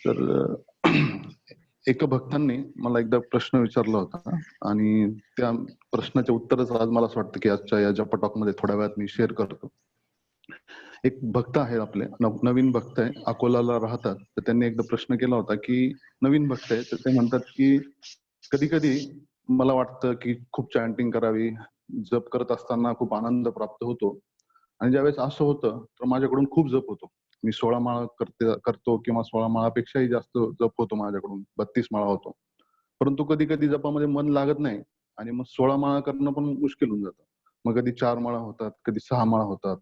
तर एका भक्तांनी मला एकदा प्रश्न विचारला होता आणि त्या प्रश्नाचे उत्तरच आज मला असं वाटतं की आजच्या या जपा टॉकमध्ये थोड्या वेळात मी शेअर करतो. एक भक्त आहे आपले, नवीन भक्त आहे, अकोलाला राहतात. तर त्यांनी एकदा प्रश्न केला होता की नवीन भक्त आहे, तर ते म्हणतात की कधी-कधी मला वाटतं की खूप चॅन्टिंग करावी, जप करत असताना खूप आनंद प्राप्त होतो आणि ज्यावेळेस असं होतं, तर माझ्याकडून खूप जप होतो. मी 16 माळा करतो किंवा 16 माळापेक्षाही जास्त जप होतो माझ्याकडून. 32 माळा होतो. परंतु कधी-कधी जपामध्ये मन लागत नाही आणि मग 16 माळा करणं पण मुश्किल होऊन जातं. मग कधी 4 माळा होतात, कधी 6 माळा होतात.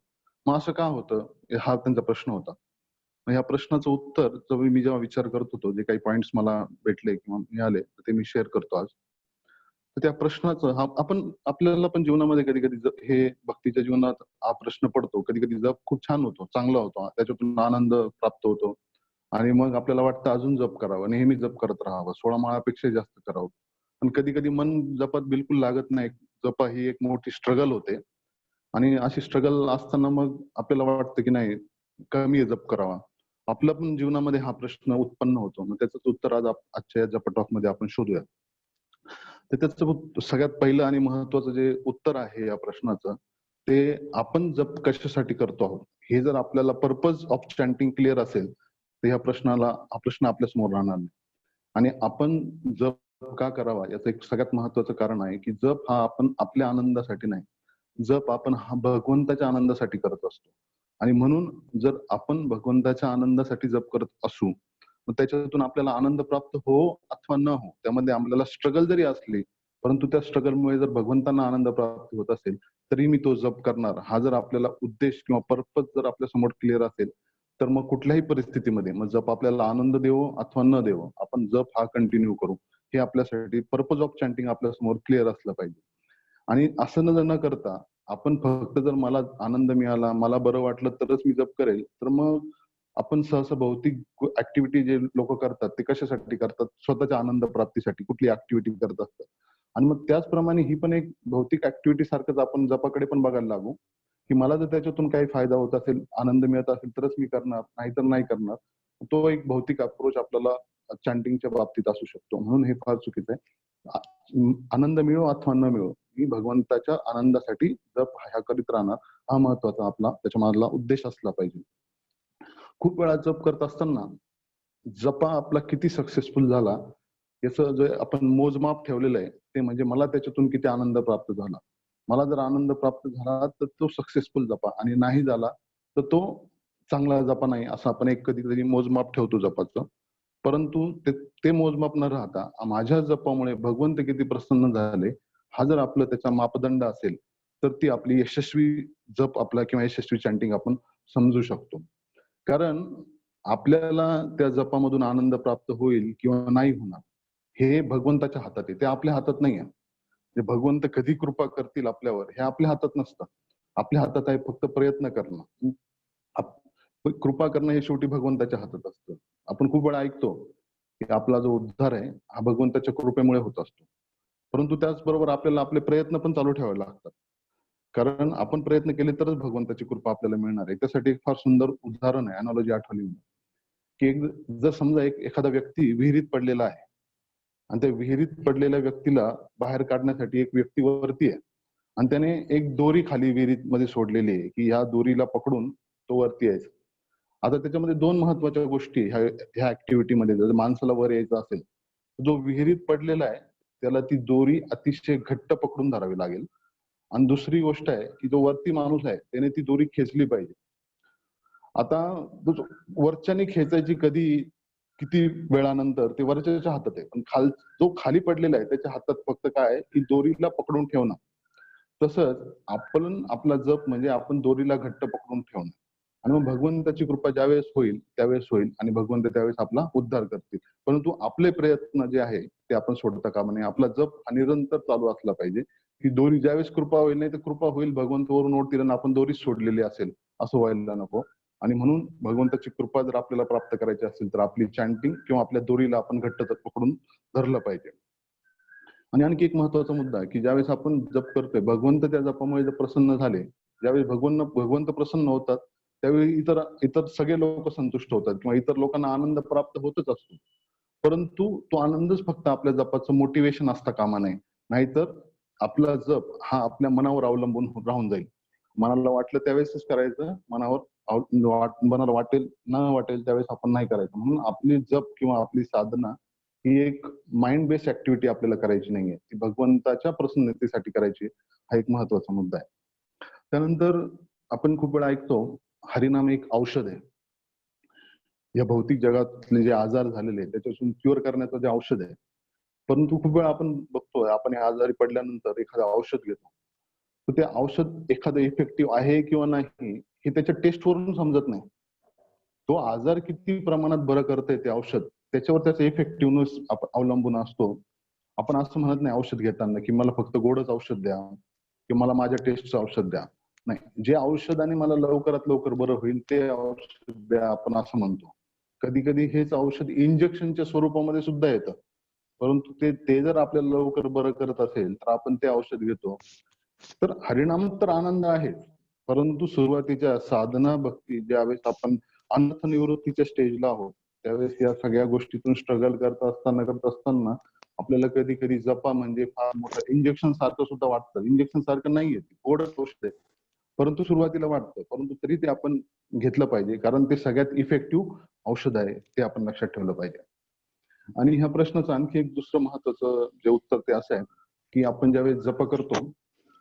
मग असं का होतं? हा त्यांचा प्रश्न होता. मग ह्या प्रश्नाचं उत्तर मी जेव्हा विचार करत होतो, जे काही पॉइंट्स मला भेटले किंवा मिळाले, तर ते मी शेअर करतो आज. तर त्या प्रश्नाचं आपल्याला पण जीवनामध्ये कधी-कधी हे भक्तीच्या जीवनात हा प्रश्न पडतो. कधी-कधी जप खूप छान होतो, चांगला होतो. त्याच्यातून आनंद प्राप्त होतो आणि मग आपल्याला वाटतं अजून जप करावं, नेहमी जप करत राहावं, 16 माळापेक्षा जास्त करावं. पण कधी-कधी मन जपात बिलकुल लागत नाही. जपा ही एक मोठी स्ट्रगल होते आणि अशी स्ट्रगल असताना मग आपल्याला वाटतं की नाही, कमी जप करावा. आपल्या पण जीवनामध्ये हा प्रश्न उत्पन्न होतो. मग त्याचंच उत्तर आज आजच्या या जपा टॉकमध्ये आपण शोधूया. तर त्याचं सगळ्यात पहिलं आणि महत्वाचं जे उत्तर आहे या प्रश्नाचं, ते आपण जप कशासाठी करतो आहोत? हे जर आपल्याला पर्पज ऑफ चॅन्टिंग क्लिअर असेल, तर हा प्रश्न आपल्यासमोर राहणार नाही. आणि आपण जप का करावा याचं एक सगळ्यात महत्वाचं कारण आहे, की जप हा आपण आपल्या आनंदासाठी नाही. जप आपण हा भगवंताच्या आनंदासाठी करत असतो. आणि म्हणून जर आपण भगवंताच्या आनंदासाठी जप करत असू, मग त्याच्यातून आपल्याला आनंद प्राप्त हो अथवा न हो, त्यामध्ये आपल्याला स्ट्रगल जरी असली, परंतु त्या स्ट्रगलमुळे जर भगवंतांना आनंद प्राप्त होत असेल, तरी मी तो जप करणार. हा जर आपल्याला उद्देश किंवा पर्पज जर आपल्यासमोर क्लिअर असेल, तर मग कुठल्याही परिस्थितीमध्ये मग जप आपल्याला आनंद देवो अथवा न देवो, आपण जप हा कंटिन्यू करू. हे आपल्यासाठी पर्पज ऑफ चॅन्टिंग आपल्यासमोर क्लिअर असलं पाहिजे. आणि असं न करता आपण फक्त जर मला आनंद मिळाला, मला बरं वाटलं तरच मी जप करेल, तर मग आपण सहसा भौतिक ऍक्टिव्हिटी जे लोकं करतात, ते कशासाठी करतात? स्वतःच्या आनंद प्राप्तीसाठी कुठली ऍक्टिव्हिटी करत असतात. आणि मग त्याचप्रमाणे ही पण एक भौतिक ऍक्टिव्हिटी सारखंच आपण जपाकडे पण बघायला लागू, की मला जर त्याच्यातून काही फायदा होत असेल, आनंद मिळत असेल तरच मी करणार, नाहीतर नाही करणार. तो एक भौतिक अप्रोच आपल्याला चॅन्टिंगच्या बाबतीत असू शकतो. म्हणून हे फार चुकीचं आहे. आनंद मिळो अथवा न मिळो, मी भगवंताच्या आनंदासाठी जप ह्या करीत राहणार. हा महत्वाचा आपला त्याच्यामधला उद्देश असला पाहिजे. खूप वेळा जप करत असताना जपा आपला किती सक्सेसफुल झाला, याचं जे आपण मोजमाप ठेवलेलं आहे, ते म्हणजे मला त्याच्यातून किती आनंद प्राप्त झाला. मला जर आनंद प्राप्त झाला, तर तो सक्सेसफुल जपा आणि नाही झाला, तर तो चांगला जपा नाही, असं आपण एक कधी-कधी मोजमाप ठेवतो जपाचं. परंतु ते मोजमाप न राहता माझ्या जपामुळे भगवंत किती प्रसन्न झाले, हा जर आपला त्याचा मापदंड असेल, तर ती आपली यशस्वी जप आपला किंवा यशस्वी चॅन्टिंग आपण समजू शकतो. कारण आपल्याला त्या जपामधून आनंद प्राप्त होईल किंवा नाही होणार, हे भगवंताच्या हातात आहे. ते आपल्या हातात नाहीये. ते भगवंत कधी कृपा करतील आपल्यावर हे आपल्या हातात नसतं. आपल्या हातात आहे फक्त प्रयत्न करणं. आप कृपा करणं हे शेवटी भगवंताच्या हातात असतं. आपण खूप वेळा ऐकतो, की आपला जो उद्धार आहे, हा भगवंताच्या कृपेमुळे होत असतो. परंतु त्याचबरोबर आपल्याला आपले प्रयत्न पण चालू ठेवावे लागतात. कारण आपण प्रयत्न केले तरच भगवंताची कृपा आपल्याला मिळणार आहे. त्यासाठी एक फार सुंदर उदाहरण आहे, एनालॉजी आठवली मला, की जर समजा एखादा व्यक्ती विहिरीत पडलेला आहे आणि त्या विहिरीत पडलेल्या व्यक्तीला बाहेर काढण्यासाठी एक व्यक्ती वरती आहे आणि त्याने एक दोरी खाली विहिरीत मध्ये सोडलेली आहे, की ह्या दोरीला पकडून तो वरती यायचा. आता त्याच्यामध्ये 2 महत्त्वाच्या गोष्टी ह्या ॲक्टिव्हिटीमध्ये जर माणसाला वर यायचं असेल, जो विहिरीत पडलेला आहे, त्याला ती दोरी अतिशय घट्ट पकडून धरावी लागेल आणि दुसरी गोष्ट आहे, की जो वरती माणूस आहे, त्याने ती दोरी खेचली पाहिजे. आता वरच्याने खेचायची कधी, किती वेळानंतर ते वरच्याच्या हातात आहे. पण जो खाली पडलेला आहे, त्याच्या हातात फक्त काय आहे, की दोरीला पकडून ठेवणं. तसंच आपण आपला जप म्हणजे आपण दोरीला घट्ट पकडून ठेवणं. आणि मग भगवंताची कृपा ज्यावेळेस होईल, त्यावेळेस होईल आणि भगवंत त्यावेळेस आपला उद्धार करतील. परंतु आपले प्रयत्न जे आहे, ते आपण सोडता कामा नये. आपला जप हा निरंतर चालू असला पाहिजे. ही दोरी ज्यावेळेस कृपा होईल, नाही तर कृपा होईल, भगवंत वरून ओढतील आणि आपण दोरीच सोडलेली असेल, असं व्हायला नको. आणि म्हणून भगवंताची कृपा जर आपल्याला प्राप्त करायची असेल, तर आपली चॅन्टिंग किंवा आपल्या दोरीला आपण घट्ट पकडून धरलं पाहिजे. आणि आणखी एक महत्वाचा मुद्दा आहे, की ज्यावेळेस आपण जप करतोय, भगवंत त्या जपामुळे जर प्रसन्न झाले, ज्यावेळेस भगवंत प्रसन्न होतात, त्यावेळी इतर सगळे लोक संतुष्ट होतात किंवा इतर लोकांना आनंद प्राप्त होतच असतो. परंतु तो आनंदच फक्त आपल्या जपाचं मोटिवेशन असता कामा नये. नाहीतर आपला जप हा आपल्या मनावर अवलंबून राहून जाईल. मनाला वाटलं त्यावेळेसच करायचं, मनाला वाटेल न वाटेल त्यावेळेस आपण नाही करायचं. म्हणून आपली जप किंवा आपली साधना ही एक माइंड बेस्ड ऍक्टिव्हिटी आपल्याला करायची नाहीये, ती भगवंताच्या प्रसन्नतेसाठी करायची. हा एक महत्वाचा मुद्दा आहे. त्यानंतर आपण खूप वेळा ऐकतो हरिनाम एक औषध आहे. या भौतिक जगातले जे आजार झालेले आहेत त्याच्यापासून क्युअर करण्याचं जे औषध आहे. परंतु खूप वेळा आपण बघतोय आपण आजारी पडल्यानंतर एखादं औषध घेतो, तर ते औषध एखादं इफेक्टिव्ह आहे किंवा नाही हे त्याच्या टेस्टवरून समजत नाही. तो आजार किती प्रमाणात बरं करतंय ते औषध त्याच्यावर त्याचा इफेक्टिव्हनेस अवलंबून असतो. आपण असं म्हणत नाही औषध घेताना की मला फक्त गोडच औषध द्या किंवा मला माझ्या टेस्टचं औषध द्या. नाही, जे औषधाने मला लवकरात लवकर बरं होईल ते औषध द्या आपण असं म्हणतो. कधी कधी हेच औषध इंजेक्शनच्या स्वरूपामध्ये सुद्धा येतं. परंतु ते जर आपल्याला लवकर बरं करत असेल तर आपण ते औषध घेतो. तर हरिनामात तर आनंद आहे, परंतु सुरुवातीच्या साधना भक्ती ज्यावेळेस आपण अनर्थ निवृत्तीच्या स्टेजला आहोत त्यावेळेस या सगळ्या गोष्टीतून स्ट्रगल करत असताना आपल्याला कधी कधी जपा म्हणजे फार मोठं इंजेक्शन सारखं सुद्धा वाटतं. इंजेक्शन सारखं नाहीये, गोडच गोष्ट आहे, परंतु सुरुवातीला वाटतं. परंतु तरी ते आपण घेतलं पाहिजे, कारण ते सगळ्यात इफेक्टिव्ह औषध आहे, ते आपण लक्षात ठेवलं पाहिजे. आणि ह्या प्रश्नाचं आणखी एक दुसरं महत्वाचं जे उत्तर ते असं आहे की आपण ज्यावेळेस जप करतो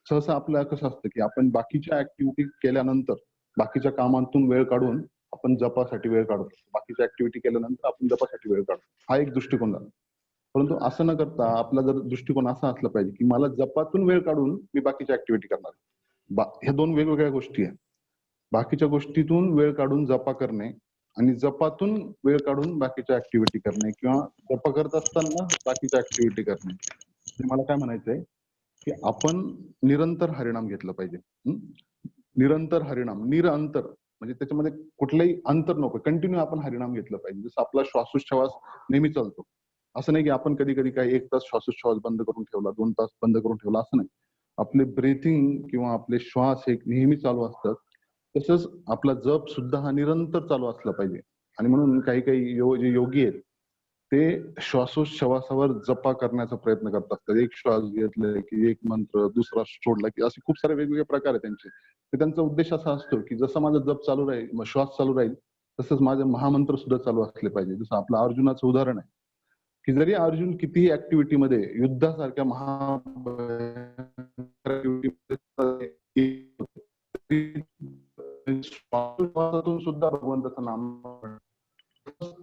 सहसा आपल्याला कसं असतं की आपण बाकीच्या ऍक्टिव्हिटी केल्यानंतर बाकीच्या कामातून वेळ काढून आपण जपासाठी वेळ काढतो. बाकीच्या ऍक्टिव्हिटी केल्यानंतर आपण जपासाठी वेळ काढतो. हा एक दृष्टिकोन आहे. परंतु असं न करता आपला जर दृष्टिकोन असा असला पाहिजे की मला जपातून वेळ काढून मी बाकीच्या ऍक्टिव्हिटी करणार. ह्या दोन वेगवेगळ्या गोष्टी आहेत. बाकीच्या गोष्टीतून वेळ काढून जपा करणे आणि जपातून वेळ काढून बाकीच्या ऍक्टिव्हिटी करणे किंवा जप करत असताना बाकीच्या ऍक्टिव्हिटी करणे. मला काय म्हणायचंय की आपण निरंतर हरिनाम घेतलं पाहिजे. निरंतर हरिनाम, निरंतर म्हणजे त्याच्यामध्ये कुठलंही अंतर नको, कंटिन्यू आपण हरिनाम घेतलं पाहिजे. जसं आपला श्वासोच्छ्वास नेहमी चालतो. असं नाही की आपण कधी कधी काही 1 तास श्वासोच्छ्वास बंद करून ठेवला, 2 तास बंद करून ठेवला, असं नाही. आपले ब्रीथिंग किंवा आपले श्वास हे नेहमी चालू असतात. तसंच आपला जप सुद्धा हा निरंतर चालू असला पाहिजे. आणि म्हणून काही काही जे योगी आहेत ते श्वासोच्छवासावर जपा करण्याचा प्रयत्न करत असतात. एक श्वास घेतले की एक मंत्र, दुसरा सोडला की असे खूप सारे वेगवेगळे प्रकार आहेत त्यांचे. तर त्यांचा उद्देश असा असतो की जसं माझा जप चालू राहील, मग श्वास चालू राहील, तसंच माझे महामंत्र सुद्धा चालू असले पाहिजे. जसं आपलं अर्जुनाचं उदाहरण आहे की जरी अर्जुन कितीही ऍक्टिव्हिटीमध्ये युद्धासारख्या श्वासातून सुद्धा भगवंताचं नाम.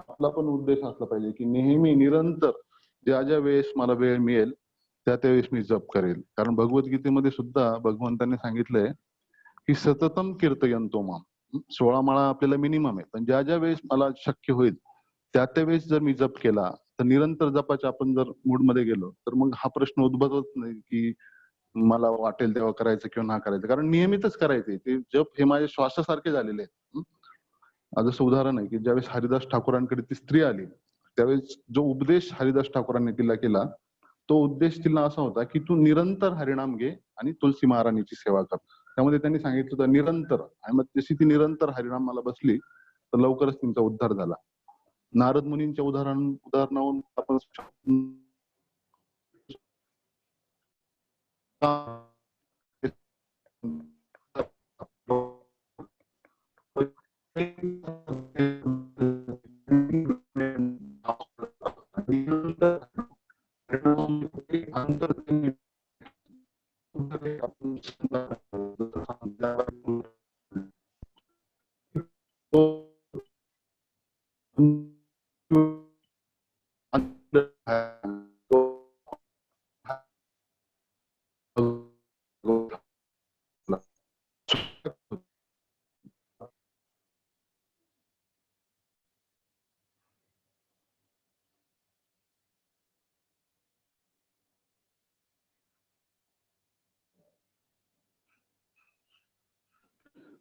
आपला पण उद्देश असला पाहिजे की नेहमी निरंतर ज्या ज्या वेळेस मला वेळ मिळेल त्या त्यावेळेस मी जप करेल. कारण भगवद्गीतेमध्ये सुद्धा भगवंतांनी सांगितलंय की सततम कीर्तयन्तो माम. 16 माळा आपल्याला मिनिमम आहे, पण ज्या ज्या वेळेस मला शक्य होईल त्या त्यावेळेस जर मी जप केला तर निरंतर जपाच्या आपण जर मूड मध्ये गेलो तर मग हा प्रश्न उद्भवत नाही की मला वाटेल तेव्हा करायचं किंवा ना करायचं. कारण नियमितच करायचे ते जप, हे माझ्या श्वासासारखे झालेले आहेत. जसं उदाहरण आहे की ज्यावेळेस हरिदास ठाकूरांकडे ती स्त्री आली त्यावेळेस जो उपदेश हरिदास ठाकूरांनी तिला केला तो उद्देश तिला असा होता की तू निरंतर हरिनाम घे आणि तुलसी महाराणीची सेवा कर. त्यामध्ये त्यांनी सांगितलं होतं निरंतर. आणि मग जशी ती निरंतर हरिनामाला बसली तर लवकरच त्यांचा उद्धार झाला. नारद मुनींच्या उदाहरणावरून आपण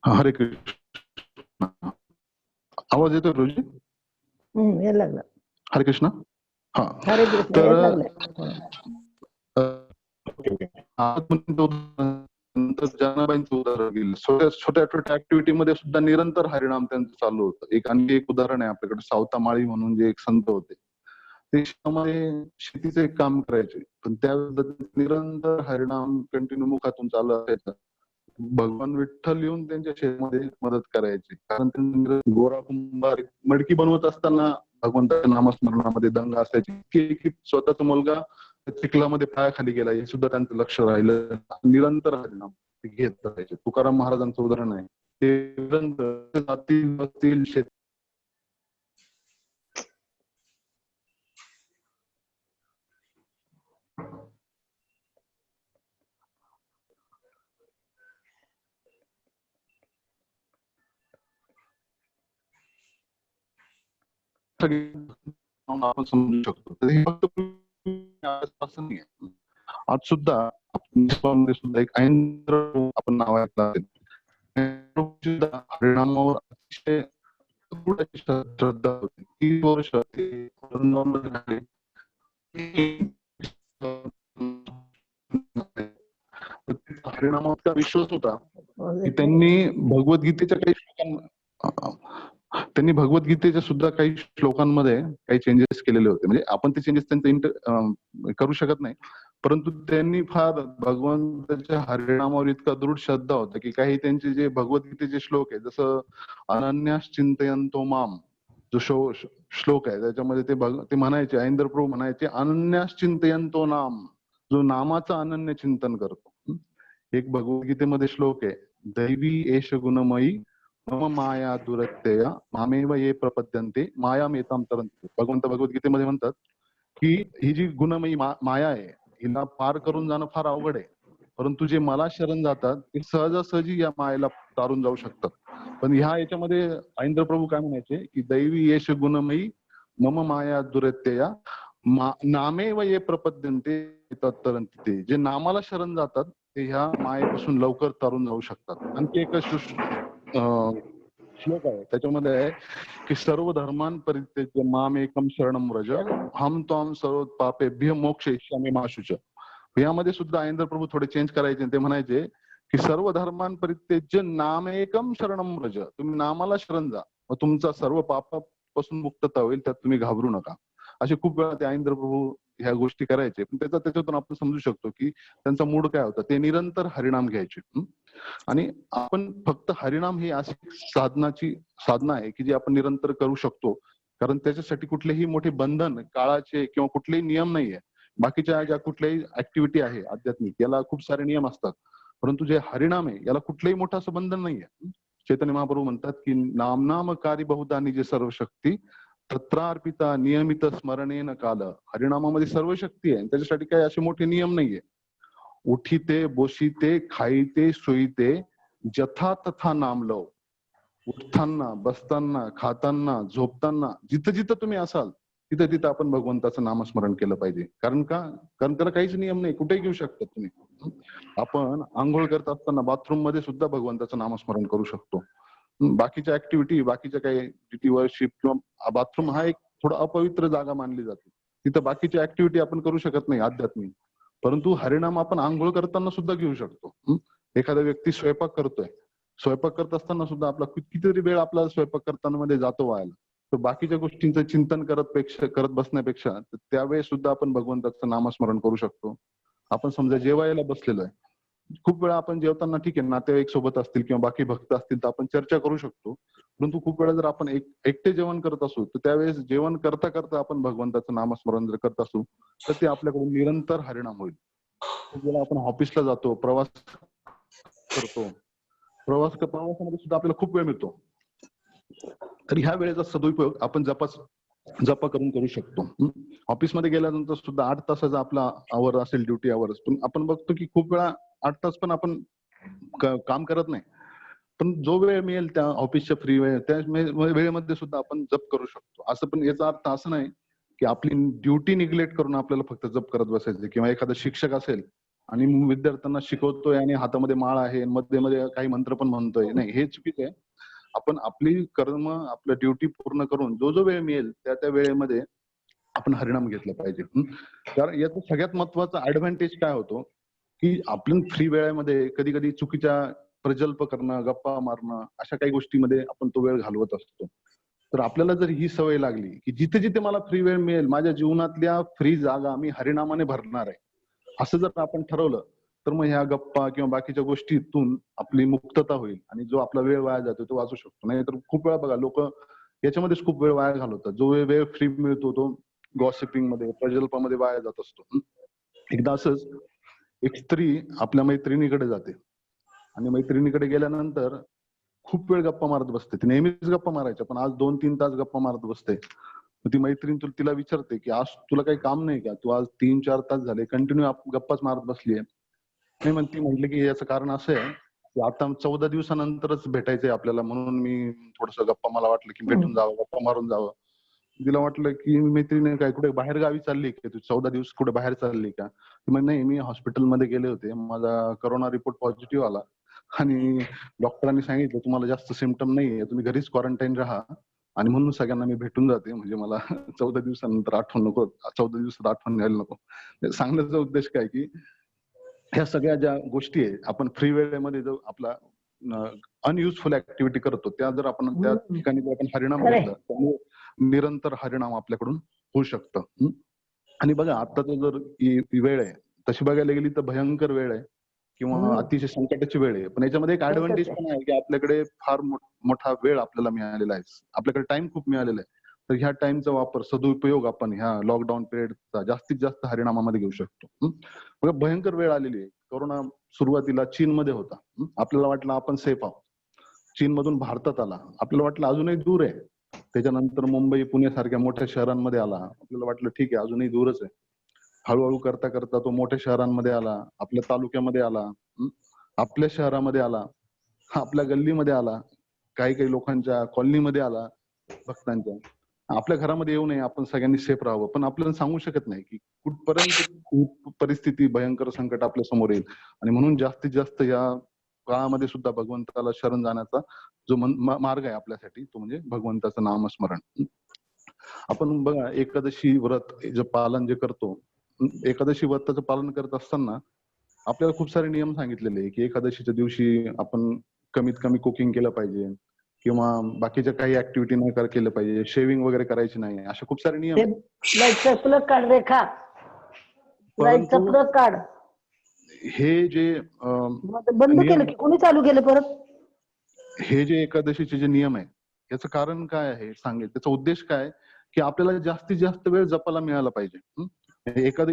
हरे कृष्ण. आवाज येतोय रोजी? यायला लागला. हरे कृष्ण. हा, हरे कृष्ण यायला लागलाय. नंतर जनाबाईंचं उदाहरण दिलं. छोट्या छोट्या ऍक्टिव्हिटी मध्ये सुद्धा निरंतर हरिनाम त्यांचं चालू होतं. आणखी एक उदाहरण आहे आपल्याकडे, सावता माळी म्हणून जे एक संत होते. ते शेतामध्ये शेतीचं एक काम करायचे, पण त्यावेळेस निरंतर हरिनाम कंटिन्यू मुखातून चालू असायचं. भगवान विठ्ठल येऊन त्यांच्या शेतामध्ये मदत करायचे, कारण त्यांनी गोरा कुंभार मडकी बनवत असताना भगवंताच्या नामस्मरणामध्ये दंग असायची, की स्वतःचा मुलगा चिखलामध्ये पायाखाली गेला हे सुद्धा त्यांचं लक्ष राहिलं. निरंतर हरिनाम घेत राहायचे. तुकाराम महाराजांचं उदाहरण आहे, ते निरंतर जातील बसतील शेत आपण समजू शकतो. तर हे फक्त असं नाही. आज सुद्धा सुद्धा एक ऐंद्र आपण नाव ऐकलं असेल, हरिनामावर अतिशय श्रद्धा होती. 30 वर्ष ते हरिनामाचा विश्वास होता की त्यांनी भगवद्गीतेच्या सुद्धा काही श्लोकांमध्ये काही चेंजेस केलेले होते. म्हणजे आपण ते चेंजेस त्यांचं करू शकत नाही, परंतु त्यांनी फार भगवंताच्या हरिनामावर इतका दृढ श्रद्धा होता की काही त्यांचे जे भगवद्गीतेचे श्लोक आहे, जसं अनन्यास चिंतयन्तो माम जो श्लोक आहे, त्याच्यामध्ये ते म्हणायचे, ऐंद्र प्रभू म्हणायचे, अनन्यास चिंतयन्तो नाम, जो नामाचं अनन्य चिंतन करतो. एक भगवद्गीतेमध्ये श्लोक आहे, दैवी एष गुणमयी मम माया दुरत्यया मामेव ये प्रपद्यन्ते मायामेतां तरन्ति. भगवंत भगवद्गीतेमध्ये म्हणतात की ही जी गुणमयी माया आहे, हिला पार करून जाणं फार अवघड आहे, परंतु जे मला शरण जातात ते सहजासहजी या मायेला तारून जाऊ शकतात. पण ह्या याच्यामध्ये ऐंद्र प्रभू काय म्हणायचे की दैवी येश गुणमयी मम माया दुरत्यया नामेव ये प्रपद्यन्ते तत्तरन्ति. ते जे नामाला शरण जातात ते ह्या मायेपासून लवकर तारून जाऊ शकतात. आणखी एक श्लोक आहे, त्याच्यामध्ये आहे की सर्व धर्मान परित्यज्य माम एकम शरणम व्रज हम त्वाम सर्व पापेभ्य मोक्षयिष्यामि मा शुच. यामध्ये सुद्धा ऐंद्र प्रभू थोडे चेंज करायचे. ते म्हणायचे की सर्व धर्मान परित्यज्य नाम एकम शरणम व्रज, तुम्ही नामाला शरण जा, मग तुमचा सर्व पापापासून मुक्तता होईल, त्यात तुम्ही घाबरू नका. असे खूप वेळा ते ऐंद्र प्रभू ह्या गोष्टी करायचे. पण त्याच्यातून आपण समजू शकतो की त्यांचा मूड काय होता, ते निरंतर हरिनाम घ्यायचे. आणि आपण फक्त हरिनाम ही अशी साधना आहे की जी आपण निरंतर करू शकतो, कारण त्याच्यासाठी कुठलेही मोठे बंधन काळाचे किंवा कुठलेही नियम नाहीये. बाकीच्या ज्या कुठल्याही ऍक्टिव्हिटी आहे आध्यात्मिक, याला खूप सारे नियम असतात, परंतु जे हरिनाम आहे याला कुठलंही मोठं असं बंधन नाहीये. चैतन्य महाप्रभू म्हणतात की नाम कार्य बहुधा निजे सर्व शक्ती तत्रार्पिता नियमित स्मरणेन काल. हरिनामामध्ये सर्व शक्ती आहे, त्याच्यासाठी काही असे मोठे नियम नाहीये. उठीते बोशीते खाईते सोईते जथा तथा नाम लव. उठताना बसताना खाताना झोपताना जिथं जिथं तुम्ही असाल तिथं तिथं आपण भगवंताचं नामस्मरण केलं पाहिजे. कारण त्याला काहीच नियम नाही, कुठेही घेऊ शकतात तुम्ही. आपण आंघोळ करत असताना बाथरूम मध्ये सुद्धा भगवंताचं नामस्मरण करू शकतो. बाकीच्या ऍक्टिव्हिटी, बाकीच्या काही जिथे वर्शिप किंवा बाथरूम हा एक थोडा अपवित्र जागा मानली जाते, तिथं बाकीच्या ऍक्टिव्हिटी आपण करू शकत नाही आध्यात्मिक, परंतु हरिनाम आपण आंघोळ करताना सुद्धा घेऊ शकतो. एखादा व्यक्ती स्वयंपाक करतोय, स्वयंपाक करत असताना सुद्धा आपला कितीतरी वेळ आपला स्वयंपाक करताना मध्ये जातो व्हायला, तर बाकीच्या गोष्टींचं चिंतन करत बसण्यापेक्षा त्यावेळेस सुद्धा आपण भगवंताचं नामस्मरण करू शकतो. आपण समजा जेवायला बसलेलो आहे, खूप वेळा आपण जेवताना ठीक आहे नातेवाईक सोबत असतील किंवा बाकी भक्त असतील तर आपण चर्चा करू शकतो, परंतु खूप वेळा जर आपण एकटे जेवण करत असू तर त्यावेळेस जेवण करता करता आपण भगवंताचं नामस्मरण जर करत असू तर ते आपल्याकडून निरंतर हरिनाम होईल. खूप वेळा आपण ऑफिसला जातो, प्रवास करतो, प्रवासामध्ये सुद्धा आपल्याला खूप वेळ मिळतो, तर ह्या वेळेचा सदुपयोग आपण जपा करून करू शकतो. ऑफिसमध्ये गेल्यानंतर सुद्धा 8 तासाचा आपला आवर असेल, ड्युटी आवर्स, पण आपण बघतो की खूप वेळा 8 तास पण आपण काम करत नाही, पण जो वेळ मिळेल त्या ऑफिसच्या फ्री वेळ त्या वेळेमध्ये सुद्धा आपण जप करू शकतो. असं पण याचा अर्थ असं नाही की आपली ड्युटी निग्लेक्ट करून आपल्याला फक्त जप करत बसायचं, किंवा एखादा शिक्षक असेल आणि विद्यार्थ्यांना शिकवतोय आणि हातामध्ये माळ आहे, मध्ये मध्ये काही मंत्र पण म्हणतोय, नाही, हे चुकीचं आहे. आपण आपली कर्म, आपलं ड्युटी पूर्ण करून जो वेळ मिळेल त्या वेळेमध्ये आपण हरिनाम घेतलं पाहिजे. कारण याचा सगळ्यात महत्वाचा ऍडव्हान्टेज काय होतो की आपण फ्री वेळेमध्ये कधी कधी चुकीच्या प्रजल्प करणं, गप्पा मारणं, अशा काही गोष्टीमध्ये आपण तो वेळ घालवत असतो. तर आपल्याला जर ही सवय लागली की जिथे जिथे मला फ्री वेळ मिळेल, माझ्या जीवनातल्या फ्री जागा मी हरिनामाने भरणार आहे, असं जर आपण ठरवलं, तर मग ह्या गप्पा किंवा बाकीच्या गोष्टीतून आपली मुक्तता होईल आणि जो आपला वेळ वाया जातो तो वाचू शकतो. नाही तर खूप वेळा बघा, लोक याच्यामध्येच खूप वेळ वाया घालवतात. जो वेळ फ्री मिळतो तो गॉसिपिंग मध्ये, प्रजल्पामध्ये वाया जात असतो. एकदा असंच एक स्त्री आपल्या मैत्रिणीकडे जाते आणि मैत्रिणीकडे गेल्यानंतर खूप वेळ गप्पा मारत बसते. ती नेहमीच गप्पा मारायच्या, पण आज 2-3 तास गप्पा मारत बसते. मग ती मैत्रीण तिला विचारते की आज तुला काही काम नाही का, तू आज 3-4 तास झाले कंटिन्यू गप्पाच मारत बसलीये. नाही, मग ती म्हटली की याचं कारण असं आहे की आता 14 दिवसानंतरच भेटायचंय आपल्याला, म्हणून मी थोडस गप्पा, मला वाटलं की भेटून जावं, गप्पा मारून जावं. तिला वाटलं की मैत्रिणी काय कुठे बाहेर गावी चालली का तू, 14 दिवस कुठे बाहेर चालली का. ती म्हणे नाही, मी हॉस्पिटलमध्ये गेले होते, माझा कोरोना रिपोर्ट पॉझिटिव्ह आला आणि डॉक्टरांनी सांगितलं तुम्हाला जास्त सिम्पटम नाहीये, तुम्ही घरीच क्वारंटाईन राहा आणि म्हणून सगळ्यांना मी भेटून जाते, म्हणजे मला 14 दिवसानंतर आठवण नको, 14 दिवसात आठवण घ्यायला नको. सांगण्याचा उद्देश काय की ह्या सगळ्या ज्या गोष्टी आहे, आपण फ्री वेळेमध्ये जो आपला अनयुजफुल ऍक्टिव्हिटी करतो, त्या जर आपण त्या ठिकाणी जर आपण हरिनाम खरंय. घेतला, त्यामुळे निरंतर हरिनाम आपल्याकडून होऊ शकतं. आणि बघा आत्ताच जर ही वेळ आहे, तशी बघायला गेली तर भयंकर वेळ आहे किंवा अतिशय संकटाची वेळ आहे. पण याच्यामध्ये एक ऍडव्हान्टेज पण आहे की आपल्याकडे फार मोठा वेळ आपल्याला मिळालेला आहे, आपल्याकडे टाइम खूप मिळालेला आहे. तर ह्या टाइमचा वापर, सदुपयोग आपण ह्या लॉकडाऊन पिरियडचा जास्तीत जास्त हरिनामामध्ये घेऊ शकतो. बघा भयंकर वेळ आलेली आहे. कोरोना सुरुवातीला चीनमध्ये होता. आपल्याला वाटलं आपण सेफ आहोत. चीन मधून भारतात आला, आपल्याला वाटलं अजूनही दूर आहे. त्याच्यानंतर मुंबई, पुणे सारख्या मोठ्या शहरांमध्ये आला, आपल्याला वाटलं ठीक आहे अजूनही दूरच आहे. हळूहळू करता करता तो मोठ्या शहरांमध्ये आला, आपल्या तालुक्यामध्ये आला, आपल्या शहरामध्ये आला, आपल्या गल्लीमध्ये आला, काही काही लोकांच्या कॉलनीमध्ये आला, भक्तांच्या. आपल्या घरामध्ये येऊ नये, आपण सगळ्यांनी सेफ राहावं, पण आपल्याला सांगू शकत नाही की कुठपर्यंत परिस्थिती, भयंकर संकट आपल्या समोर येईल. आणि म्हणून जास्तीत जास्त या काळामध्ये सुद्धा भगवंताला शरण जाण्याचा जो मार्ग आहे आपल्यासाठी, तो म्हणजे भगवंताचं नामस्मरण. आपण बघा एकादशी व्रत जे पालन जे करतो, एकादशी व्रताचं पालन करत असताना आपल्याला खूप सारे नियम सांगितलेले आहे की एकादशीच्या दिवशी आपण कमीत कमी कुकिंग केलं पाहिजे किंवा बाकीच्या काही ऍक्टिव्हिटी नाही केलं पाहिजे, शेविंग वगैरे करायची नाही, असे खूप सारे नियम ते आहेत. लाईटचा प्लग काढ रेखा, लाईटचा परंतु प्लग काढ. हे जे मग ते बंद केलं नियम, की कोणी चालू केलं परत? हे जे एकादशीचे जे नियम आहे, याचं कारण काय आहे सांगेल, त्याचा उद्देश काय की आपल्याला जास्तीत जास्त वेळ जपायला मिळाला पाहिजे.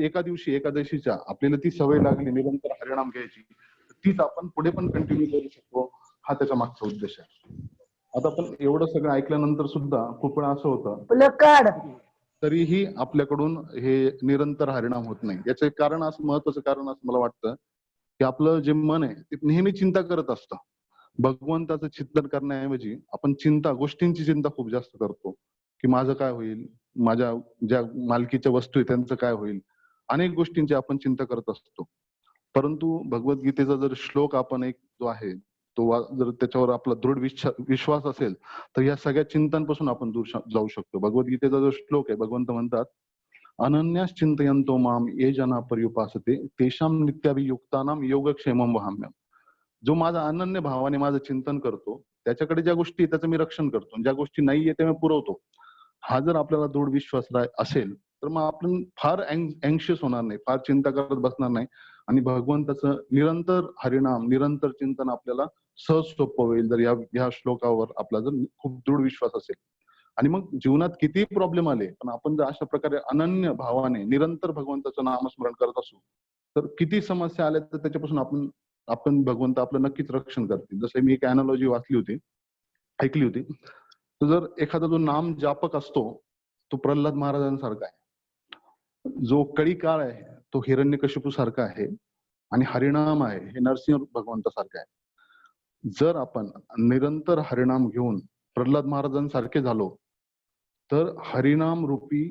एका दिवशी एकादशीच्या आपल्याला ती सवय लागली निरंतर हरिनाम घ्यायची, तीच आपण पुढे पण कंटिन्यू करू शकतो, हा त्याच्या मागचा उद्देश आहे. आता आपण एवढं सगळं ऐकल्यानंतर सुद्धा खूप वेळा असं होतं प्लग काढ. तरीही आपल्याकडून हे निरंतर हरिनाम होत नाही. याचं एक कारण असं, महत्वाचं कारण असं मला वाटतं की आपलं जे मन आहे ते नेहमी चिंता करत असतं. भगवंताचं चिंतन करण्याऐवजी आपण गोष्टींची चिंता खूप जास्त करतो की माझं काय होईल, माझ्या ज्या मालकीच्या वस्तू आहेत त्यांचं काय होईल, अनेक गोष्टींची आपण चिंता करत असतो. परंतु भगवद्गीतेचा जर श्लोक आपण एक जो आहे तो जर त्याच्यावर आपला दृढ विश्वास असेल, तर या सगळ्या चिंतांपासून आपण दूर जाऊ शकतो. भगवद्गीतेचा जो श्लोक आहे, भगवंत म्हणतात अनन्यास चिंतयन्तो माम ये जना पर्युपासते तेषां नित्याभियुक्तानां योगक्षेमं वहाम्यहम्. जो माझा अनन्य भावाने माझं चिंतन करतो, त्याच्याकडे ज्या गोष्टी त्याचं मी रक्षण करतो, ज्या गोष्टी नाहीये त्या मी पुरवतो. हा जर आपल्याला दृढ विश्वास असेल तर मग आपण फार अँक्शियस होणार नाही, फार चिंता करत बसणार नाही आणि भगवंताचं निरंतर हरिनाम, निरंतर चिंतन आपल्याला सहज सोपं होईल जर या श्लोकावर आपला जर खूप दृढ विश्वास असेल. आणि मग जीवनात कितीही प्रॉब्लेम आले, पण आपण जर अशा प्रकारे अनन्य भावाने निरंतर भगवंताचं नामस्मरण करत असू, तर किती समस्या आल्या तर त्याच्यापासून आपण भगवंत आपलं नक्कीच रक्षण करतील. जसं मी एक अॅनॉलॉजी वाचली होती, ऐकली होती. तर जर एखादा जो नाम जापक असतो तो प्रल्हाद महाराजांसारखा आहे, जो कळी काळ आहे तो हिरण्यकशिपू सारखा आहे आणि हरिनाम आहे हे नरसिंह भगवंतासारखं आहे. जर आपण निरंतर हरिनाम घेऊन प्रल्हाद महाराजांसारखे झालो, तर हरिनाम रूपी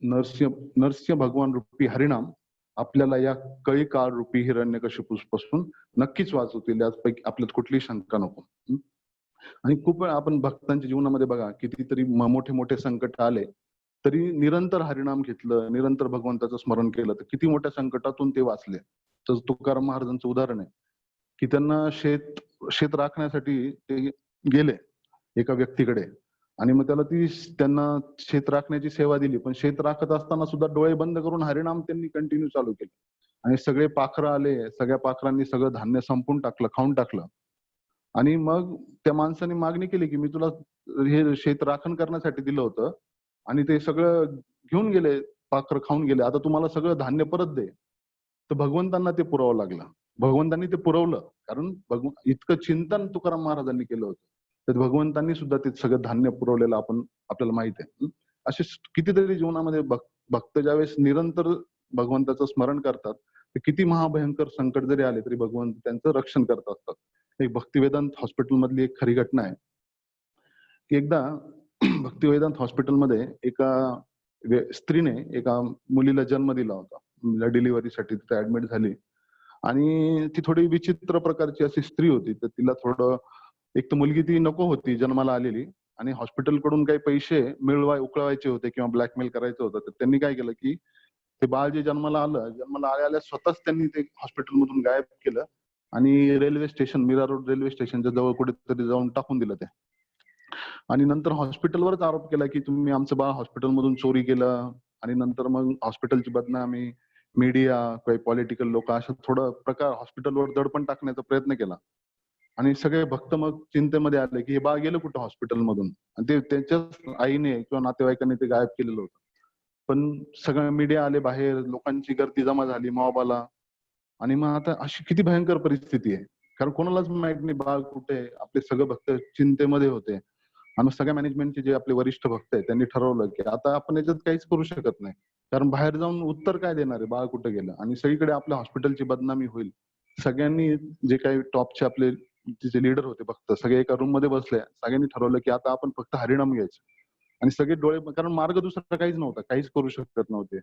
नरसिंह भगवान रूपी हरिनाम आपल्याला या कळी काळ रूपी हिरण्यकशिपूपासून नक्कीच वाचवतील, यापैकी आपल्यात कुठलीही शंका नको. आणि खूप वेळा आपण भक्तांच्या जीवनामध्ये बघा कितीतरी मोठे मोठे संकट आले तरी निरंतर हरिनाम घेतलं, निरंतर भगवंताचं स्मरण केलं तर किती मोठ्या संकटातून ते वाचले. तर तुकाराम महाराजांचं उदाहरण आहे की त्यांना शेत राखण्यासाठी ते गेले एका व्यक्तीकडे आणि मग त्यांना शेत राखण्याची सेवा दिली. पण शेत राखत असताना सुद्धा डोळे बंद करून हरिनाम त्यांनी कंटिन्यू चालू केले आणि सगळे पाखरं आले. सगळ्या पाखरांनी सगळं धान्य संपून टाकलं, खाऊन टाकलं. आणि मग त्या माणसाने मागणी केली की मी तुला हे शेत राखण करण्यासाठी दिलं होतं आणि ते सगळं घेऊन गेले, पाखरं खाऊन गेले. आता तुम्हाला सगळं धान्य परत दे. तर भगवंतांना ते पुरावं लागलं. भगवंतांनी ते पुरवलं. कारण इतकं चिंतन तुकाराम महाराजांनी केलं होतं. तर भगवंतांनी सुद्धा ते सगळं धान्य पुरवलेलं आपल्याला माहित आहे. असे कितीतरी जीवनामध्ये भक्त ज्यावेळेस निरंतर भगवंताचं स्मरण करतात, तर किती महाभयंकर संकट जरी आले तरी भगवंत त्यांचं रक्षण करत असतात. एक भक्तिवेदांत हॉस्पिटल मधली एक खरी घटना आहे की एकदा भक्तिवेदांत हॉस्पिटलमध्ये एका स्त्रीने एका मुलीला जन्म दिला होता. मुलीला डिलिव्हरीसाठी तिथे ऍडमिट झाली आणि ती थोडी विचित्र प्रकारची अशी स्त्री होती. तर तिला थोडं एक तर मुलगी ती नको होती जन्माला आलेली आणि हॉस्पिटलकडून काही पैसे उकळवायचे होते किंवा ब्लॅकमेल करायचं होतं. तर त्यांनी काय केलं की ते बाळ जे जन्माला आल्या स्वतःच त्यांनी ते हॉस्पिटलमधून गायब केलं आणि railway station Mira road railway स्टेशनच्या जवळ कुठेतरी जाऊन टाकून दिलं ते. आणि नंतर हॉस्पिटलवरच आरोप केला की तुम्ही आमचं बाळ हॉस्पिटलमधून चोरी केलं आणि नंतर मग हॉस्पिटलची बदनामी, मीडिया, काही पॉलिटिकल लोक अशा थोडं प्रकार हॉस्पिटलवर दडपण टाकण्याचा प्रयत्न केला. आणि सगळे भक्त मग चिंतेमध्ये आले की हे बाळ गेलं कुठं हॉस्पिटलमधून आणि ते त्यांच्याच आईने किंवा नातेवाईकांनी ते गायब केलेलं होतं. पण सगळं मीडिया आले बाहेर, लोकांची गर्दी जमा झाली, मॉब आला आणि मग आता अशी किती भयंकर परिस्थिती आहे. कारण कोणालाच माहित नाही बाळ कुठे आहे. आपले सगळे भक्त चिंतेमध्ये होते. आणि सगळ्या मॅनेजमेंटचे जे आपले वरिष्ठ भक्त आहेत त्यांनी ठरवलं की आता आपण याच्यात काहीच करू शकत नाही. कारण बाहेर जाऊन उत्तर काय देणार आहे बाळ कुठे गेलं आणि सगळीकडे आपल्या हॉस्पिटलची बदनामी होईल. सगळ्यांनी जे काही टॉपचे आपले जे लीडर होते भक्त सगळे एका रूम मध्ये बसले. सगळ्यांनी ठरवलं की आता आपण फक्त हरिनाम घ्यायचं आणि सगळे डोळे कारण मार्ग दुसरा काहीच नव्हता. काहीच करू शकत नव्हते.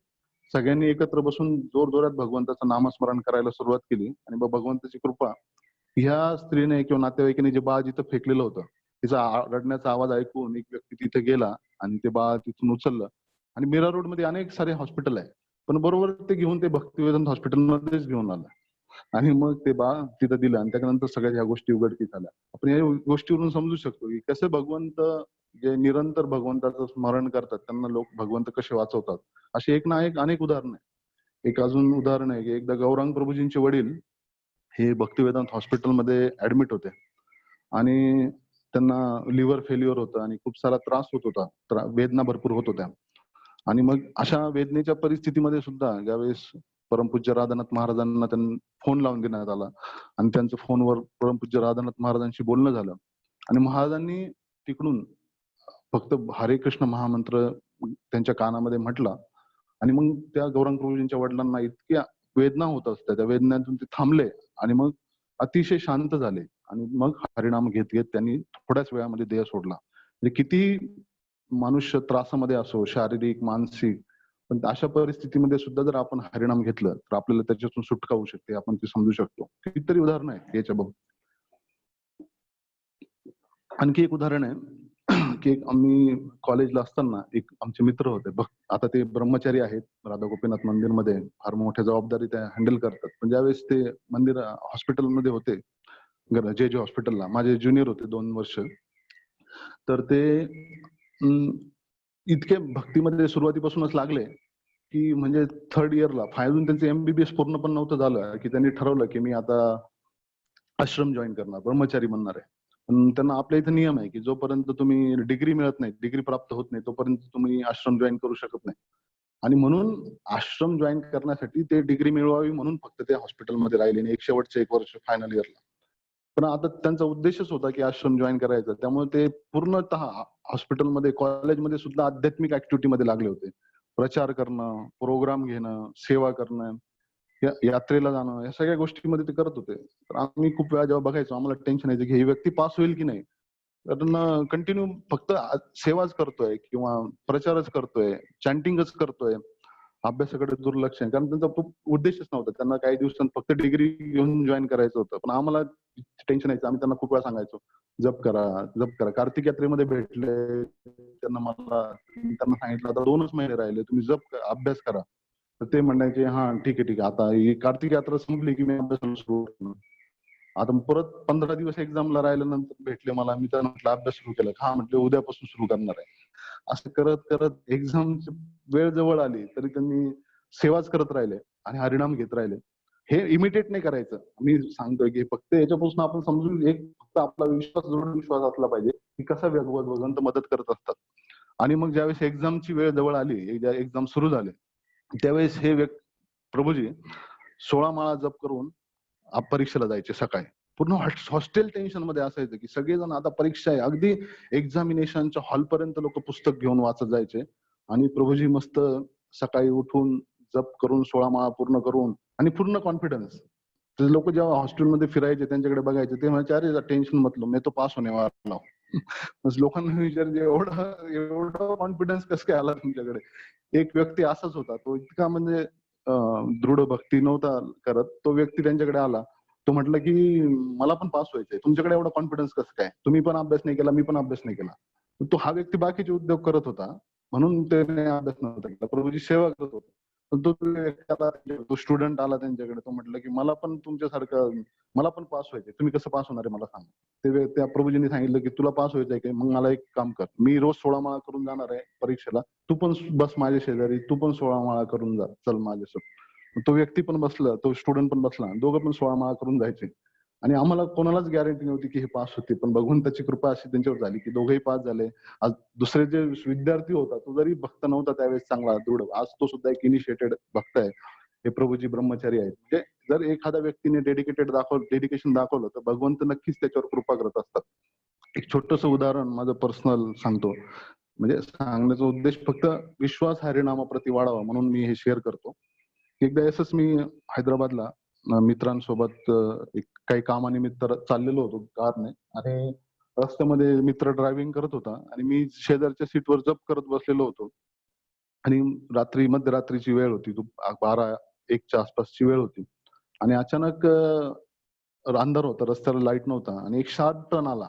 सगळ्यांनी एकत्र बसून जोरजोरात भगवंताचं नामस्मरण करायला सुरुवात केली आणि मग भगवंताची कृपा ह्या स्त्रीने किंवा नातेवाईकांनी जे बाळ जिथं फेकलेलं होतं तिचा रडण्याचा आवाज ऐकून एक व्यक्ती तिथे गेला आणि ते बाळ तिथून उचललं आणि मीरा रोड मध्ये अनेक सारे हॉस्पिटल आहे. पण बरोबर ते घेऊन ते भक्तिवेदांत हॉस्पिटलमध्येच घेऊन आलं आणि मग ते बाळ तिथं दिलं आणि त्यानंतर सगळ्या ह्या गोष्टी उघडकीस आल्या. आपण या गोष्टीवरून समजू शकतो की कसे भगवंत जे निरंतर भगवंताचं स्मरण करतात त्यांना लोक भगवंत कसे वाचवतात. अशी एक ना एक अनेक उदाहरणं आहे. एक अजून उदाहरण आहे की एकदा गौरांग प्रभूजींचे वडील हे भक्तिवेदांत हॉस्पिटलमध्ये ऍडमिट होते आणि त्यांना लिव्हर फेल्युअर होतं आणि खूप सारा त्रास होत होता. वेदना भरपूर होत होत्या आणि मग अशा वेदनेच्या परिस्थितीमध्ये सुद्धा ज्यावेळेस परमपूज्य राधानाथ महाराजांना त्यांना फोन लावून देण्यात आला आणि त्यांचं फोनवर परमपूज्य राधानाथ महाराजांशी बोलणं झालं आणि महाराजांनी तिकडून फक्त हरे कृष्ण महामंत्र त्यांच्या कानामध्ये म्हटला आणि मग त्या गौरांग प्रभूजींच्या वडिलांना इतक्या वेदना होत असत्या त्या वेदनातून ते थांबले आणि मग अतिशय शांत झाले आणि मग हरिनाम घेत घेत त्यांनी थोड्याच वेळामध्ये देह सोडला. म्हणजे किती मनुष्य त्रासामध्ये असो शारीरिक मानसिक पण अशा परिस्थितीमध्ये सुद्धा जर आपण हरिनाम घेतलं तर आपल्याला त्याच्यातून सुटका होऊ शकते. आपण ते समजू शकतो. कितीतरी उदाहरणं आहेत याच्या बाबत. आणखी एक उदाहरण आहे की आम्ही कॉलेजला असताना एक आमचे मित्र होते. आता ते ब्रह्मचारी आहेत राधा गोपीनाथ मंदिरमध्ये फार मोठ्या जबाबदारी त्या हँडल करतात. पण ज्यावेळेस ते मंदिर हॉस्पिटलमध्ये होते जे हॉस्पिटलला माझे ज्युनियर होते 2 वर्ष. तर ते इतके भक्तीमध्ये सुरुवातीपासूनच लागले की म्हणजे 3rd इयरला अजून त्यांचं एमबीबीएस पूर्ण पण नव्हतं झालं की त्यांनी ठरवलं की मी आता आश्रम जॉईन करणार, ब्रह्मचारी बनणार आहे. पण त्यांना आपल्या इथे नियम आहे की जोपर्यंत तुम्ही डिग्री मिळत नाही, डिग्री प्राप्त होत नाही तोपर्यंत तुम्ही आश्रम जॉईन करू शकत नाही. आणि म्हणून आश्रम जॉईन करण्यासाठी ते डिग्री मिळवावी म्हणून फक्त ते हॉस्पिटलमध्ये राहिले आणि शेवटचे 1 वर्ष फायनल इयरला. पण आता त्यांचा उद्देशच होता की आश्रम जॉईन करायचा. त्यामुळे ते पूर्णतः हॉस्पिटलमध्ये कॉलेजमध्ये सुद्धा आध्यात्मिक ऍक्टिव्हिटीमध्ये लागले होते. प्रचार करणं, प्रोग्राम घेणं, सेवा करणं, यात्रेला जाणं या सगळ्या गोष्टीमध्ये ते करत होते. तर आम्ही खूप वेळा जेव्हा बघायचो आम्हाला टेन्शन यायचं की ही व्यक्ती पास होईल की नाही. कारण कंटिन्यू फक्त सेवाच करतोय किंवा प्रचारच करतोय, चॅन्टिंगच करतोय. अभ्यासाकडे दुर्लक्ष आहे. कारण त्यांचा खूप उद्देशच नव्हता. त्यांना काही दिवसांत फक्त डिग्री घेऊन जॉईन करायचं होतं. पण आम्हाला टेन्शन यायचं. आम्ही त्यांना खूप वेळा सांगायचो जप करा, जप करा. कार्तिक यात्रेमध्ये भेटले त्यांना सांगितलं आता 2च महिने राहिले तुम्ही जप करा, अभ्यास करा. तर ते म्हणायचे हा ठीक आहे आता ही कार्तिक यात्रा संपली की मी अभ्यासाला सुरू करणार. आता परत 15 दिवस एक्झामला राहिल्यानंतर भेटले मला. मी त्यांना म्हटलं अभ्यास सुरू केला. हा म्हटले उद्यापासून सुरू करणार आहे. असं करत करत एक्झामची वेळ जवळ आली तरी त्यांनी सेवाच करत राहिले आणि हरिनाम घेत राहिले. हे इमिटेट नाही करायचं. मी सांगतोय की फक्त याच्यापासून आपण समजून एक फक्त आपला विश्वास दृढ विश्वास असला पाहिजे की कसा भगवंत मदत करत असतात. आणि मग ज्यावेळेस एक्झामची वेळ जवळ आली, एक्झाम सुरू झाले, त्यावेळेस हे प्रभूजी 16 माळा जप करून परीक्षेला जायचे सकाळी. पूर्ण हॉस्टेल टेन्शन मध्ये असायचं की सगळेजण आता परीक्षा आहे. अगदी एक्झामिनेशनच्या हॉलपर्यंत लोक पुस्तक घेऊन वाचत जायचे आणि प्रभूजी मस्त सकाळी उठून जप करून 16 माळा पूर्ण करून आणि पूर्ण कॉन्फिडन्स. ते लोक जेव्हा हॉस्टेलमध्ये फिरायचे त्यांच्याकडे बघायचे ते म्हणायचे अरे टेन्शन मतलब मैं तो पास होने वाला हूं. लोकांना विचारायचे एवढा कॉन्फिडन्स कसं काय आला तुमच्याकडे. एक व्यक्ती असाच होता. तो इतका म्हणजे दृढ भक्ती नव्हता करत. तो व्यक्ती त्यांच्याकडे आला. तो म्हटलं की मला पण पास व्हायचंय. तुमच्याकडे एवढा कॉन्फिडन्स कसं काय? तुम्ही पण अभ्यास नाही केला, मी पण अभ्यास नाही केला. तो हा व्यक्ती बाकीचे उद्योग करत होता म्हणून त्याने अभ्यास नव्हता केला. प्रभूची सेवा करत होता. पण तो स्टुडंट आला त्यांच्याकडे. तो म्हटलं की मला पण तुमच्यासारखं मला पण पास व्हायचंय. तुम्ही कसं पास होणार आहे मला सांगा. त्या प्रभूजींनी सांगितलं की तुला पास व्हायचंय काय? मग मला एक काम कर. मी रोज 16 माळा करून जाणार आहे परीक्षेला. तू पण बस माझ्या शेजारी. तू पण 16 माळा करून जा. चल माझ्यासोबत. तो व्यक्ती पण बसला, तो स्टुडंट पण बसला. दोघं पण 16 माळा करून जायचे. आणि आम्हाला कोणालाच गॅरंटी नव्हती की हे पास होते. पण भगवंताची कृपा अशी त्यांच्यावर झाली की दोघेही पास झाले. आज दुसरे जे विद्यार्थी होता तो जरी भक्त नव्हता त्यावेळेस चांगला दृढ, आज तो सुद्धा एक इनिशिएटेड भक्त आहे. हे प्रभूजी ब्रह्मचारी आहेत. म्हणजे जर एखाद्या व्यक्तीने डेडिकेशन दाखवलं तर भगवंत नक्कीच त्याच्यावर कृपा करत असतात. एक छोटंसं उदाहरण माझं पर्सनल सांगतो. म्हणजे सांगण्याचा उद्देश फक्त विश्वास हरिनामाप्रती वाढावा म्हणून मी हे शेअर करतो. एकदा असंच मी हैदराबादला मित्रांसोबत एक काही कामानिमित्त चाललेलो होतो कारने आणि रस्त्यामध्ये मित्र ड्रायव्हिंग करत होता आणि मी शेजारच्या सीटवर जप करत बसलेलो होतो आणि मध्यरात्रीची वेळ होती. 12-1च्या आसपासची वेळ होती आणि अचानक अंधार होता, रस्त्याला लाईट नव्हता आणि एक शार्प टर्न आला.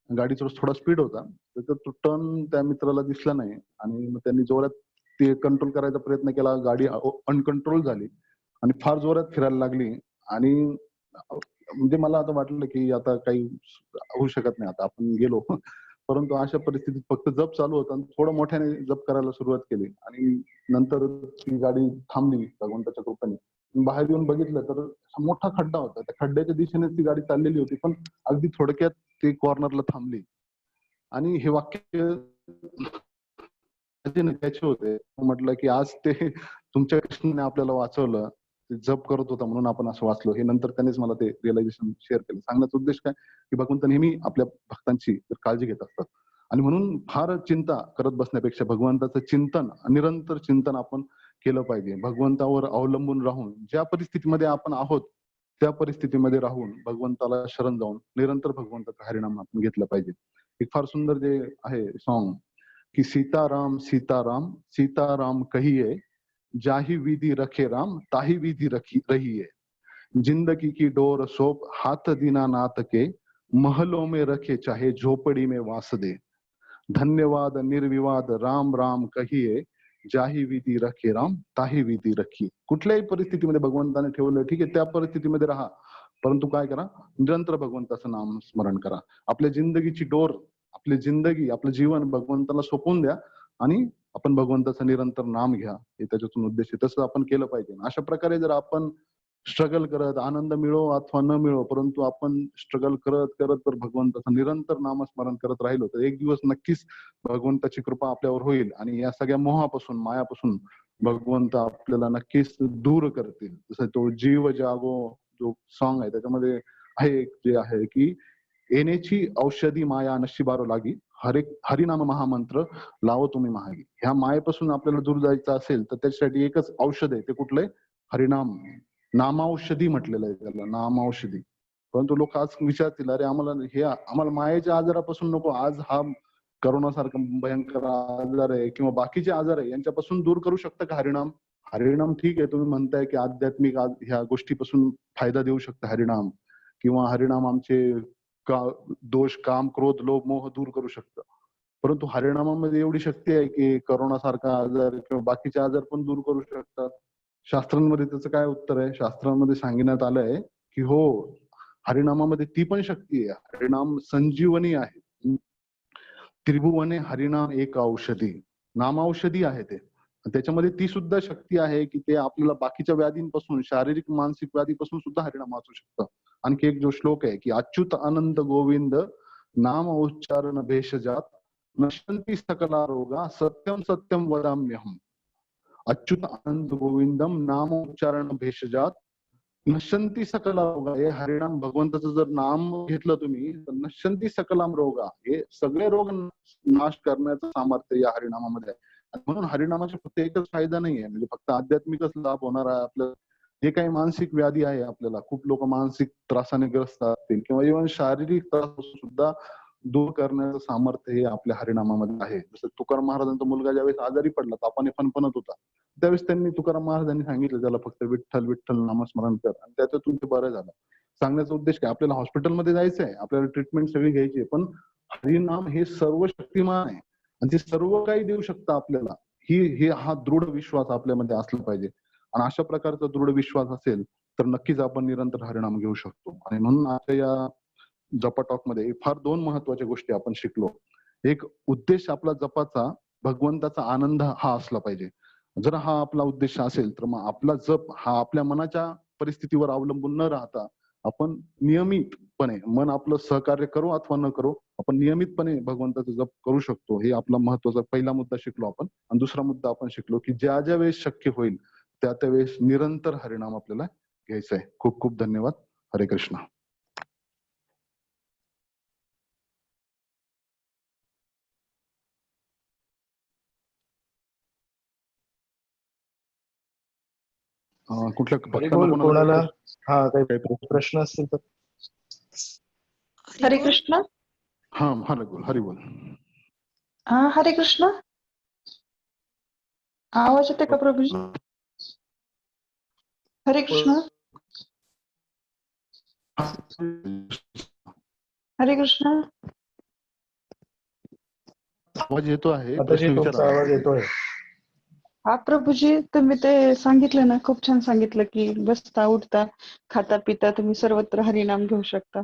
गाडीचा थोडा स्पीड होता. तर तो टर्न त्या मित्राला दिसला नाही आणि मग त्यांनी जोरात ते कंट्रोल करायचा प्रयत्न केला. गाडी अनकंट्रोल झाली आणि फार जोरात फिरायला लागली आणि म्हणजे मला आता वाटलं की आता काही होऊ शकत नाही, आता आपण गेलो. परंतु अशा परिस्थितीत फक्त जप चालू होता आणि थोडं मोठ्याने जप करायला सुरुवात केली आणि नंतर ती गाडी थांबली भगवंताच्या कृपेने. बाहेर येऊन बघितलं तर मोठा खड्डा होता. त्या खड्ड्याच्या दिशेनेच ती गाडी चाललेली होती. पण अगदी थोडक्यात ती कॉर्नरला थांबली आणि हे वाक्य त्याचे होते. म्हटलं की आज ते तुमच्या कृष्णाने आपल्याला वाचवलं. ते जप करत होता म्हणून आपण असं वाचलो. हे नंतर त्यांनीच मला ते रिअलायझेशन शेअर केलं. सांगण्याचा उद्देश काय की भगवंत नेहमी आपल्या भक्तांची काळजी घेत असतात. आणि म्हणून फार चिंता करत बसण्यापेक्षा भगवंताचं चिंतन, निरंतर चिंतन आपण केलं पाहिजे. भगवंतावर अवलंबून राहून ज्या परिस्थितीमध्ये आपण आहोत त्या परिस्थितीमध्ये राहून भगवंताला शरण जाऊन निरंतर भगवंताचा हरिनाम आपण घेतला पाहिजे. एक फार सुंदर जे आहे सॉन्ग कि सीताराम सीताराम सीताराम कहिए, जाही विधि रखे राम ताही विधि रहिए, जिंदगी की डोर सोप हाथ दीनानाथ के, महलों में रखे चाहे झोपड़ी में वास दे, धन्यवाद निर्विवाद राम राम कहिए, जाही विधी रखे राम ताही विधी रखी. कुठल्याही परिस्थितीमध्ये भगवंताने ठेवलं ठीक आहे, त्या परिस्थितीमध्ये राहा, परंतु काय करा, निरंतर भगवंताचं नाम स्मरण करा. आपल्या जिंदगीची डोर, आपली जिंदगी, आपलं जीवन भगवंताला सोपवून द्या आणि आपण भगवंताचं निरंतर नाम घ्या. हे त्याच्यातून उद्देश आहे. तसं आपण केलं पाहिजे. अशा प्रकारे जर आपण स्ट्रगल करत, आनंद मिळो अथवा न मिळो, परंतु आपण स्ट्रगल करत करत जर भगवंताचं निरंतर नामस्मरण करत राहिलो तर एक दिवस नक्कीच भगवंताची कृपा आपल्यावर होईल आणि या सगळ्या मोहापासून, मायापासून भगवंत आपल्याला नक्कीच दूर करतील. जसं तो जीव जागो जो सॉन्ग आहे त्याच्यामध्ये आहे एक जे आहे की येण्याची औषधी माया नशिबारो लागी, हरिनाम महामंत्र लावो तुम्ही महागी. ह्या मायेपासून आपल्याला दूर जायचं असेल तर त्याच्यासाठी एकच औषध आहे. ते कुठलंय? हरिनाम. नामावषधी म्हटलेलं आहे त्याला, नामावषधी. परंतु लोक आज विचारतील अरे आम्हाला मायेच्या आजारापासून नको, आज हा करोनासारखा भयंकर आजार आहे किंवा बाकीचे आजार आहे यांच्यापासून दूर करू शकतं का हरिनाम? हरिनाम ठीक आहे, तुम्ही म्हणताय की आध्यात्मिक ह्या गोष्टीपासून फायदा देऊ शकतं हरिनाम, किंवा हरिनाम आमचे दोष, काम, क्रोध, लोभ, मोह दूर करू शकतं. परंतु हरिनामामध्ये एवढी शक्ती आहे की करोना सारखा आजार किंवा बाकीचे आजार पण दूर करू शकतात. शास्त्रांमध्ये त्याचं काय उत्तर आहे? शास्त्रांमध्ये सांगण्यात आलंय की हो, हरिनामामध्ये ती पण शक्ती आहे. हरिनाम संजीवनी आहे. त्रिभुवने हरिनाम एक औषधी. नाम औषधी आहे ते. त्याच्यामध्ये ती सुद्धा शक्ती आहे की ते आपल्याला बाकीच्या व्याधींपासून, शारीरिक मानसिक व्याधीपासून सुद्धा हरिनाम वाचू शकतं. आणखी एक जो श्लोक आहे की अच्युत अनंत गोविंद नाम उच्चारण भेषजात नश्यन्ति सकला रोगा सत्यम सत्यम वदाम्यहम. अच्युत अनंत गोविंदम नाम उच्चारण भेषजात नश्यन्ति सकला रोगा. हे हरिनाम भगवंताचं जर नाम घेतलं तुम्ही तर नश्यन्ति सकलाम रोगा, हे सगळे रोग नाश करण्याचं सामर्थ्य या हरिनामामध्ये आहे. म्हणून हरिनामाचा फक्त एकच फायदा नाहीये, म्हणजे फक्त आध्यात्मिकच लाभ होणार आहे आपल्याला. जे काही मानसिक व्याधी आहे आपल्याला, खूप लोक मानसिक त्रासाने ग्रस्त असतील किंवा इव्हन शारीरिक त्रास सुद्धा दूर करण्याचं सामर्थ्य हे आपल्या हरिनामामध्ये आहे. जसं तुकाराम महाराजांचा मुलगा ज्यावेळेस आजारी पडला, तापाने फणफणत होता, त्यावेळेस त्यांनी तुकाराम महाराजांनी सांगितलं त्याला फक्त विठ्ठल विठ्ठल नामस्मरण कर, आणि त्याच्यातून ते बरं झालं. सांगण्याचा उद्देश काय, आपल्याला हॉस्पिटलमध्ये जायचंय, आपल्याला ट्रीटमेंट सगळी घ्यायची, पण हरिनाम हे सर्व शक्तिमान आहे आणि ते सर्व काही देऊ शकतं आपल्याला. हा दृढ विश्वास आपल्यामध्ये असला पाहिजे. आणि अशा प्रकारचा दृढ विश्वास असेल तर नक्कीच आपण निरंतर हरिनाम घेऊ शकतो. आणि म्हणून आता या जपा टॉक मध्ये फार दोन महत्वाच्या गोष्टी आपण शिकलो. एक, उद्देश आपला जपाचा भगवंताचा आनंद हा असला पाहिजे. जर हा आपला उद्देश असेल तर मग आपला जप हा आपल्या मनाच्या परिस्थितीवर अवलंबून न राहता आपण नियमितपणे, मन आपलं सहकार्य करो अथवा न करो, आपण नियमितपणे भगवंताचा जप करू शकतो. हे आपला महत्वाचा पहिला मुद्दा शिकलो आपण. आणि दुसरा मुद्दा आपण शिकलो की ज्या ज्या वेळेस शक्य होईल त्या त्या वेळेस निरंतर हरिनाम आपल्याला घ्यायचा आहे. खूप खूप धन्यवाद. हरे कृष्ण. कुठल्या भक्तांना कोणाला कोणाला काही प्रश्न असतील तर? हरे कृष्ण. हा हरी बोल. हा, हरे कृष्ण. आवाज येते का प्रभूजी? हरे कृष्ण. हरे कृष्ण. आवाज येतो आहे, आता प्रश्न तुमचा आवाज विचारा. येतोय. हा प्रभूजी, तुम्ही ते सांगितलं ना, खूप छान सांगितलं की बसता उठता खाता पिता तुम्ही सर्वत्र हरिनाम घेऊ शकता.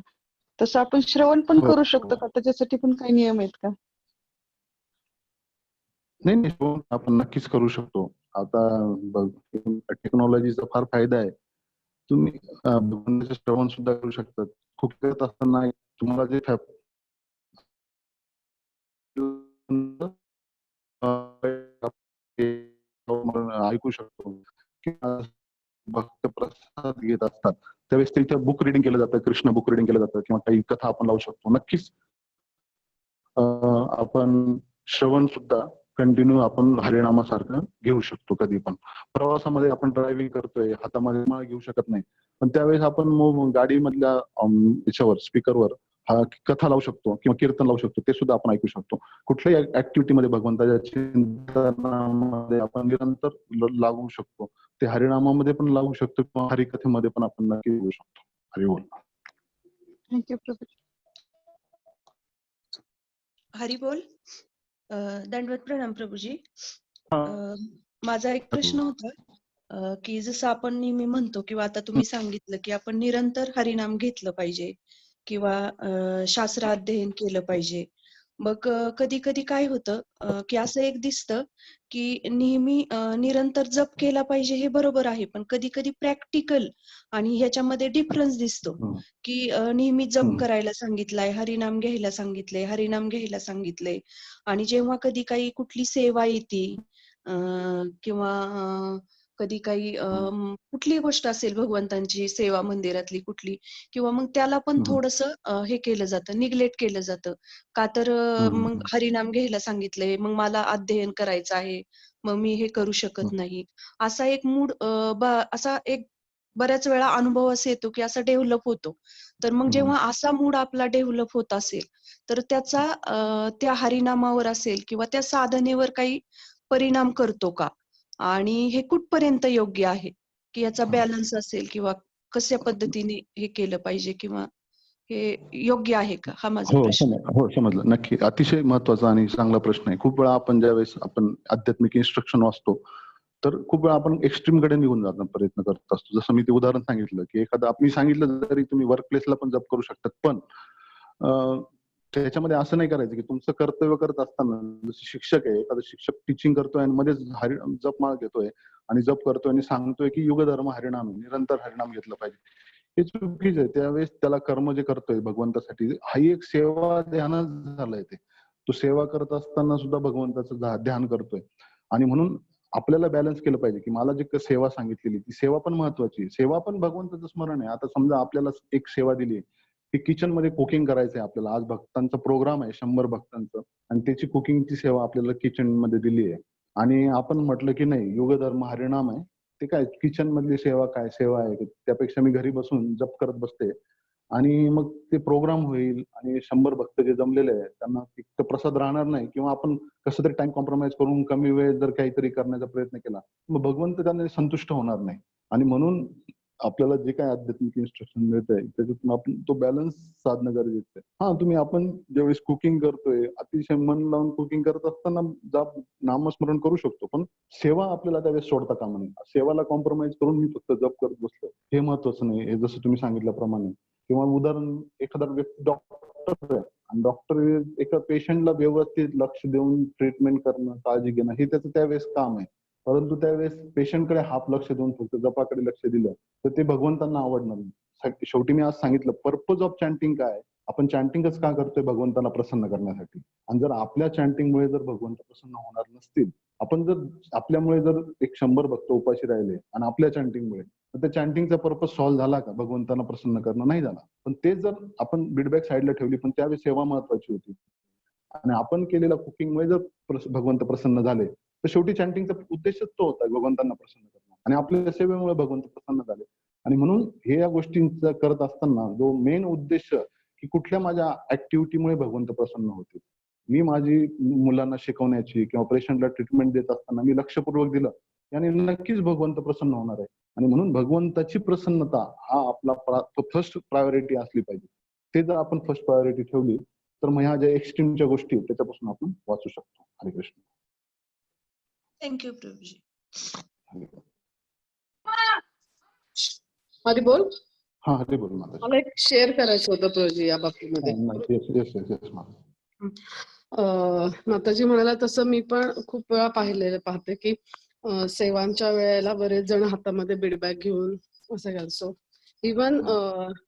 तसं आपण श्रवण पण हो, करू हो. शकतो का? त्याच्यासाठी पण काही नियम आहेत का? नाही नाही, हो, आपण नक्कीच करू शकतो. आता टेक्नॉलॉजीचा फार फायदा आहे. तुम्ही भगवंताचे श्रवण सुद्धा करू शकतात. खूप करत असताना तुम्हाला जे ऐकू शकतो किंवा भक्त प्रसाद घेत असतात त्यावेळेस तिथे बुक रिडिंग केलं जातं, कृष्ण बुक रिडिंग केलं जातं किंवा काही कथा आपण लावू शकतो. नक्कीच आपण श्रवण सुद्धा कंटिन्यू आपण हरिनामासारखं घेऊ शकतो. कधी पण प्रवासामध्ये आपण ड्रायव्हिंग करतोय, हातामध्ये माळ घेऊ शकत नाही, पण त्यावेळेस आपण गाडीमधल्या याच्यावर स्पीकरवर हा कथा लावू शकतो किंवा कीर्तन लावू शकतो, ते सुद्धा आपण ऐकू शकतो. कुठल्याही ऍक्टिव्हिटीमध्ये भगवंताच्या चिंतनामध्ये आपण निरंतर लागू शकतो. ते हरिनामामध्ये पण लागू शकतो किंवा हरिकथेमध्ये पण आपण नक्की घेऊ शकतो. हरी बोल. थँक्यू प्रभूजी. हरी बोल. दंडवत प्रणाम प्रभूजी. माझा एक प्रश्न होता की जसं आपण नेहमी म्हणतो किंवा आता तुम्ही सांगितलं की आपण निरंतर हरिनाम घेतलं पाहिजे किंवा शास्त्र अध्ययन केलं पाहिजे. मग कधी कधी काय होतं की असं एक दिसतं की नेहमी निरंतर जप केला पाहिजे हे बरोबर आहे, पण कधी कधी प्रॅक्टिकल आणि ह्याच्यामध्ये डिफरन्स दिसतो की नेहमी जप करायला सांगितलंय, हरिनाम घ्यायला सांगितलंय, हरिनाम घ्यायला सांगितलंय, आणि जेव्हा कधी काही कुठली सेवा येते किंवा कधी काही कुठली गोष्ट असेल भगवंतांची सेवा मंदिरातली कुठली, किंवा मग त्याला पण थोडंसं हे केलं जातं, निग्लेक्ट केलं जातं का, तर मग हरिनाम घ्यायला सांगितलंय, मग मला अध्ययन करायचं आहे, मग मी हे करू शकत नाही, असा एक मूड असा एक बऱ्याच वेळा अनुभव असा येतो की असा डेव्हलप होतो. तर मग जेव्हा असा मूड आपला डेव्हलप होत असेल तर त्याचा त्या हरिनामावर असेल किंवा त्या साधनेवर काही परिणाम करतो का, आणि हे कुठपर्यंत योग्य आहे की याचा बॅलन्स असेल किंवा कशा पद्धतीने हे केलं पाहिजे किंवा हे योग्य आहे का, हा माझा प्रश्न. हो, समजलं. नक्की अतिशय महत्वाचा आणि चांगला प्रश्न आहे. खूप वेळा आपण ज्यावेळेस आपण आध्यात्मिक इन्स्ट्रक्शन वाचतो तर खूप वेळा आपण एक्स्ट्रीम कडे निघून जाण्याचा प्रयत्न करत असतो. जसं मी ते उदाहरण सांगितलं की एखादं आपण सांगितलं जरी तुम्ही वर्क प्लेसला पण जप करू शकतात, पण त्याच्यामध्ये असं नाही करायचं की तुमचं कर्तव्य करत असताना जसं शिक्षक आहे, एखादा शिक्षक टीचिंग करतोय आणि मध्येच जपमाळ घेतोय आणि जप करतोय आणि सांगतोय की युगधर्म हरिनाम आहे, निरंतर हरिनाम घेतलं पाहिजे. हे चुकीचं आहे. त्यावेळेस त्याला कर्म जे करतोय भगवंतासाठी हा एक सेवा ध्यानच झालंय ते. तो सेवा करत असताना सुद्धा भगवंताचं ध्यान करतोय. आणि म्हणून आपल्याला बॅलन्स केलं पाहिजे की मला जी सेवा सांगितलेली ती सेवा पण महत्वाची आहे. सेवा पण भगवंताचं स्मरण आहे. आता समजा आपल्याला एक सेवा दिली की किचन मध्ये कुकिंग करायचंय आपल्याला, आज भक्तांचा प्रोग्राम आहे 100 भक्तांचं आणि त्याची कुकिंगची सेवा आपल्याला किचन मध्ये दिली आहे आणि आपण म्हटलं की नाही युगधर्म हरिनाम आहे, ते काय किचन मधली सेवा काय सेवा आहे, त्यापेक्षा मी घरी बसून जप करत बसते आणि मग ते प्रोग्राम होईल आणि 100 भक्त जे जमलेले आहेत त्यांना तितकं प्रसाद राहणार नाही किंवा आपण कसं तरी टाइम कॉम्प्रोमाइज करून कमी वेळेत जर काहीतरी करण्याचा प्रयत्न केला मग भगवंत त्यांना संतुष्ट होणार नाही. आणि म्हणून आपल्याला जे काय आध्यात्मिक इन्स्ट्रक्शन मिळत आहे त्याच्यातून आपण तो बॅलन्स साधणं गरजेचं आहे. हा तुम्ही आपण ज्यावेळेस कुकिंग करतोय अतिशय मन लावून कुकिंग करत असताना नामस्मरण करू शकतो, पण सेवा आपल्याला त्यावेळेस सोडता कामा नये. सेवाला कॉम्प्रोमाइज करून मी फक्त जप करत बसलो हे महत्वाचं नाही. हे जसं तुम्ही सांगितल्याप्रमाणे किंवा उदाहरण एखादा व्यक्ती डॉक्टर आहे आणि डॉक्टर एका पेशंटला व्यवस्थित लक्ष देऊन ट्रीटमेंट करणं, काळजी घेणं हे त्याचं त्यावेळेस काम आहे. परंतु त्यावेळेस पेशंटकडे हाफ लक्ष देऊन फक्त जपाकडे लक्ष दिलं तर ते भगवंतांना आवडणार नाही. शेवटी मी आज सांगितलं पर्पज ऑफ चॅन्टिंग काय, आपण चॅन्टिंगच का करतोय भगवंतांना प्रसन्न करण्यासाठी. आणि जर आपल्या चॅन्टिंगमुळे जर भगवंत प्रसन्न होणार नसतील, आपण जर आपल्यामुळे जर 100 भक्त उपाशी राहिले आणि आपल्या चॅन्टिंगमुळे, तर त्या चॅन्टिंगचा पर्पज सॉल्व्ह झाला का, भगवंतांना प्रसन्न करणं नाही झाला. पण तेच जर आपण फीडबॅक साईडला ठेवली पण त्यावेळी सेवा महत्वाची होती आणि आपण केलेल्या कुकिंगमुळे जर भगवंत प्रसन्न झाले तर शेवटी चॅन्टिंगचा उद्देशच तो होता भगवंतांना प्रसन्न करणं आणि आपल्या सेवेमुळे भगवंत प्रसन्न झाले. आणि म्हणून हे या गोष्टींचा करत असताना जो मेन उद्देश की कुठल्या माझ्या ऍक्टिव्हिटीमुळे भगवंत प्रसन्न होतील, मी माझी मुलांना शिकवण्याची किंवा पेशंटला ट्रीटमेंट देत असताना मी लक्षपूर्वक दिलं याने नक्कीच भगवंत प्रसन्न होणार आहे. आणि म्हणून भगवंताची प्रसन्नता हा आपला फर्स्ट प्रायोरिटी असली पाहिजे. ते जर आपण फर्स्ट प्रायोरिटी ठेवली तर मग ह्या ज्या एक्स्ट्रीमच्या गोष्टी आहेत त्याच्यापासून आपण वाचू शकतो. हरे कृष्ण. थँक्यू प्रभूजी. हरी बोल. हा हरे बोल माता. मला एक शेअर करायचं होतं प्रभूजी या बाबतीमध्ये. माताजी म्हणाला तसं मी पण खूप वेळा पाहते की सेवांच्या वेळेला बरेच जण हातामध्ये बीडबॅग घेऊन असं घालतो. इवन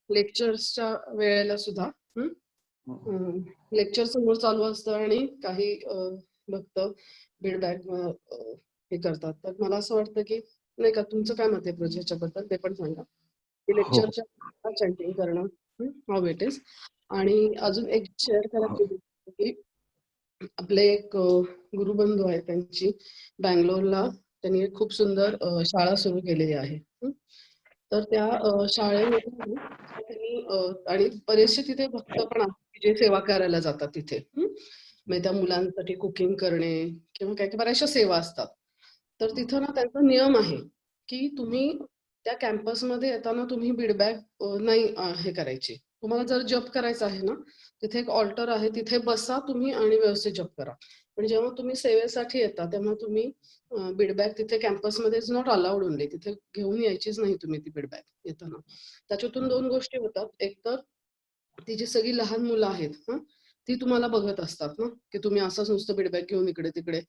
लेक्चर्सच्या वेळेला सुद्धा लेक्चर समोर चालू असतं आणि काही भक्त बीडबॅग हे करतात. तर मला असं वाटतं की नाही का, तुमचं काय मत आहे प्रोजेक्टच्या बद्दल ते पण सांगा की लेक्चरच्या चॅन्टिंग करणं हाऊ इट इज. आणि अजून एक शेअर करायचं की आपले एक गुरुबंधू आहे, त्यांची बँगलोरला त्यांनी एक खूप सुंदर शाळा सुरू केलेली आहे. तर त्या शाळेमध्ये त्यांनी आणि बरेचसे तिथे भक्त पण आहेत जे सेवा करायला जातात तिथे. म्हणजे त्या मुलांसाठी कुकिंग करणे किंवा काही बऱ्याचशा सेवा असतात. तर तिथं ना त्यांचा नियम आहे की तुम्ही त्या कॅम्पसमध्ये येताना तुम्ही बीडबॅग नाही हे करायची. तुम्हाला जर जप करायचं आहे ना, तिथे एक ऑल्टर आहे, तिथे बसा तुम्ही आणि व्यवस्थित जप करा. पण जेव्हा तुम्ही सेवेसाठी येता तेव्हा तुम्ही बीडबॅग तिथे कॅम्पसमध्ये इज नॉट अलाउड ओनली, तिथे घेऊन यायचीच नाही तुम्ही ती बीडबॅग येताना. त्याच्यातून 2 गोष्टी होतात. एक तर ती जी सगळी लहान मुलं आहेत ती तुम्हाला बघत असतात ना की तुम्ही असंच नुसतं बीडबॅग घेऊन इकडे तिकडे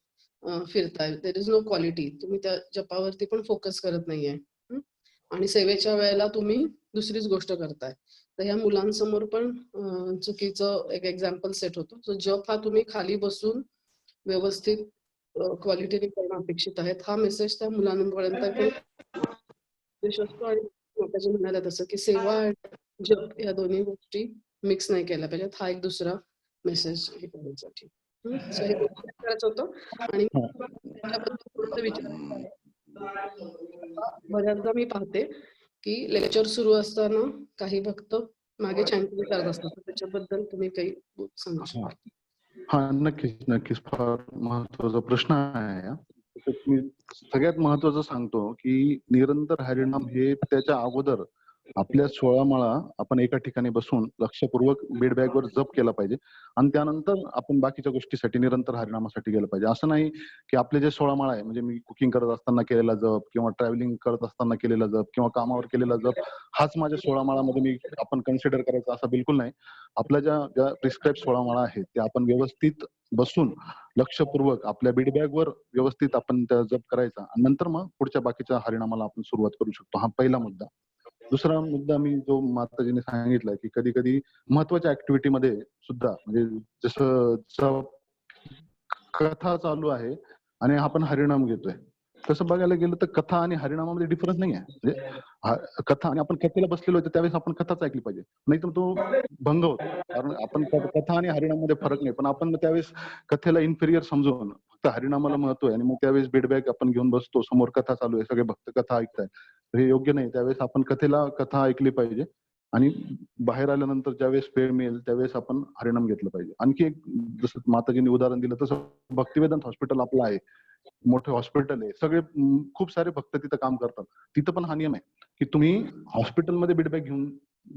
फिरताय. There is no quality. तुम्ही त्या जपावरती पण फोकस करत नाहीये आणि सेवेच्या वेळेला तुम्ही दुसरीच गोष्ट करताय. तर ह्या मुलांसमोर पण चुकीचं एक एक्झाम्पल सेट होतो. सो जप हा तुम्ही खाली बसून व्यवस्थित क्वालिटीने करणं अपेक्षित आहे. हा मेसेज त्या मुलांपर्यंत पण असतो. आणि माताजी म्हणाल्या तसं की सेवा आणि जप या दोन्ही गोष्टी मिक्स नाही केल्या पाहिजेत. हा एक दुसरा मेसेज हे करण्यासाठी सो हे करायचं होतं. आणि थोडंसं विचार बऱ्याचदा मी पाहते की लेक्चर सुरू असताना काही भक्त मागे चॅन्टिंग करत असतात. त्याच्याबद्दल तुम्ही काही सांगू शकता? हा नक्कीच फार महत्वाचा प्रश्न आहे. मी सगळ्यात महत्वाचं सांगतो की निरंतर हरिनाम हे त्याच्या अगोदर आपल्या 16 माळा आपण एका ठिकाणी बसून लक्षपूर्वक बीड बॅगवर जप केला पाहिजे आणि त्यानंतर आपण बाकीच्या गोष्टीसाठी निरंतर हरिनामासाठी गेलं पाहिजे. असं नाही की आपले जे 16 माळा आहे म्हणजे मी कुकिंग करत असताना केलेला जप किंवा ट्रॅव्हलिंग करत असताना केलेला जप किंवा कामावर केलेला जप हाच माझ्या 16 माळामध्ये मी आपण कन्सिडर करायचा असं बिलकुल नाही. आपल्या ज्या प्रिस्क्राईब 16 माळा आहेत त्या आपण व्यवस्थित बसून लक्षपूर्वक आपल्या बीड बॅगवर व्यवस्थित आपण त्या जप करायचा आणि नंतर मग पुढच्या बाकीच्या हरिनामाला आपण सुरुवात करू शकतो. हा पहिला मुद्दा. दुसरा मुद्दा मी जो माताजीने सांगितला की कधी कधी महत्वाच्या ऍक्टिव्हिटीमध्ये सुद्धा म्हणजे जसं कथा चालू आहे आणि आपण हरिनाम घेतोय तसं बघायला गेलं तर कथा आणि हरिनामामध्ये डिफरन्स नाही आहे. म्हणजे कथा आणि आपण कथेला बसलेलो होतो त्यावेळेस आपण कथाच ऐकली पाहिजे, नाही तर तो भंग होतो. कारण आपण कथा आणि हरिनाममध्ये फरक नाही, पण आपण त्यावेळेस कथेला इन्फेरियर समजून फक्त हरिनामाला महत्व आहे आणि मग त्यावेळेस बीडबॅग आपण घेऊन बसतो, समोर कथा चालू आहे, सगळे भक्त कथा ऐकताय, हे योग्य नाही. त्यावेळेस आपण कथा ऐकली पाहिजे आणि बाहेर आल्यानंतर ज्यावेळेस वेळ मिळेल त्यावेळेस आपण हरिनाम घेतलं पाहिजे. आणखी एक जसं माताजींनी उदाहरण दिलं तसं भक्तिवेदांत हॉस्पिटल आपलं आहे, मोठे हॉस्पिटल आहे, सगळे खूप सारे भक्त तिथं काम करतात. तिथं पण हा नियम आहे की तुम्ही हॉस्पिटलमध्ये बीडबॅग घेऊन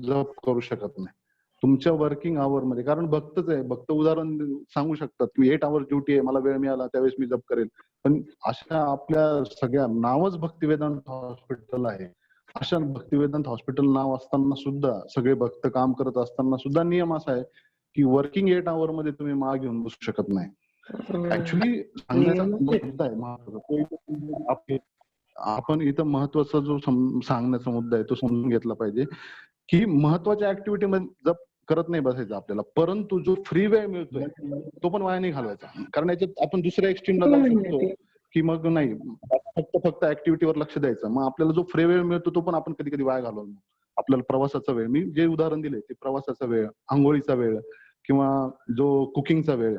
जप करू शकत नाही तुमच्या वर्किंग आवर मध्ये. कारण भक्तच आहे, भक्त उदाहरण सांगू शकतात की 8 आवर ड्युटी आहे, मला वेळ मिळाला त्यावेळेस मी जप करेल. पण अशा आपल्या सगळ्या नावच भक्तिवेदांत हॉस्पिटल आहे, अशा भक्तिवेदांत हॉस्पिटल नाव असताना सुद्धा सगळे भक्त काम करत असताना सुद्धा नियम असा आहे की वर्किंग 8 आवर मध्ये तुम्ही माळ घेऊन बसू शकत नाही. ऍक्च्युली सांगण्याचा मुद्दा आहे महत्वाचा. आपण इथं महत्वाचा जो सांगण्याचा मुद्दा आहे तो समजून घेतला पाहिजे की महत्वाच्या ऍक्टिव्हिटी मध्ये जप करत नाही बसायचं आपल्याला, परंतु जो फ्री वेळ मिळतोय तो पण वाया नाही घालवायचा. कारण याच्यात आपण दुसऱ्या एक्स्ट्रीमला जाऊ शकतो की मग नाही फक्त ऍक्टिव्हिटीवर लक्ष द्यायचं, मग आपल्याला जो फ्री वेळ मिळतो तो पण आपण कधी कधी वाया घालवतो. आपल्याला प्रवासाचा वेळ, मी जे उदाहरण दिले ते प्रवासाचा वेळ, आंघोळीचा वेळ किंवा जो कुकिंगचा वेळ,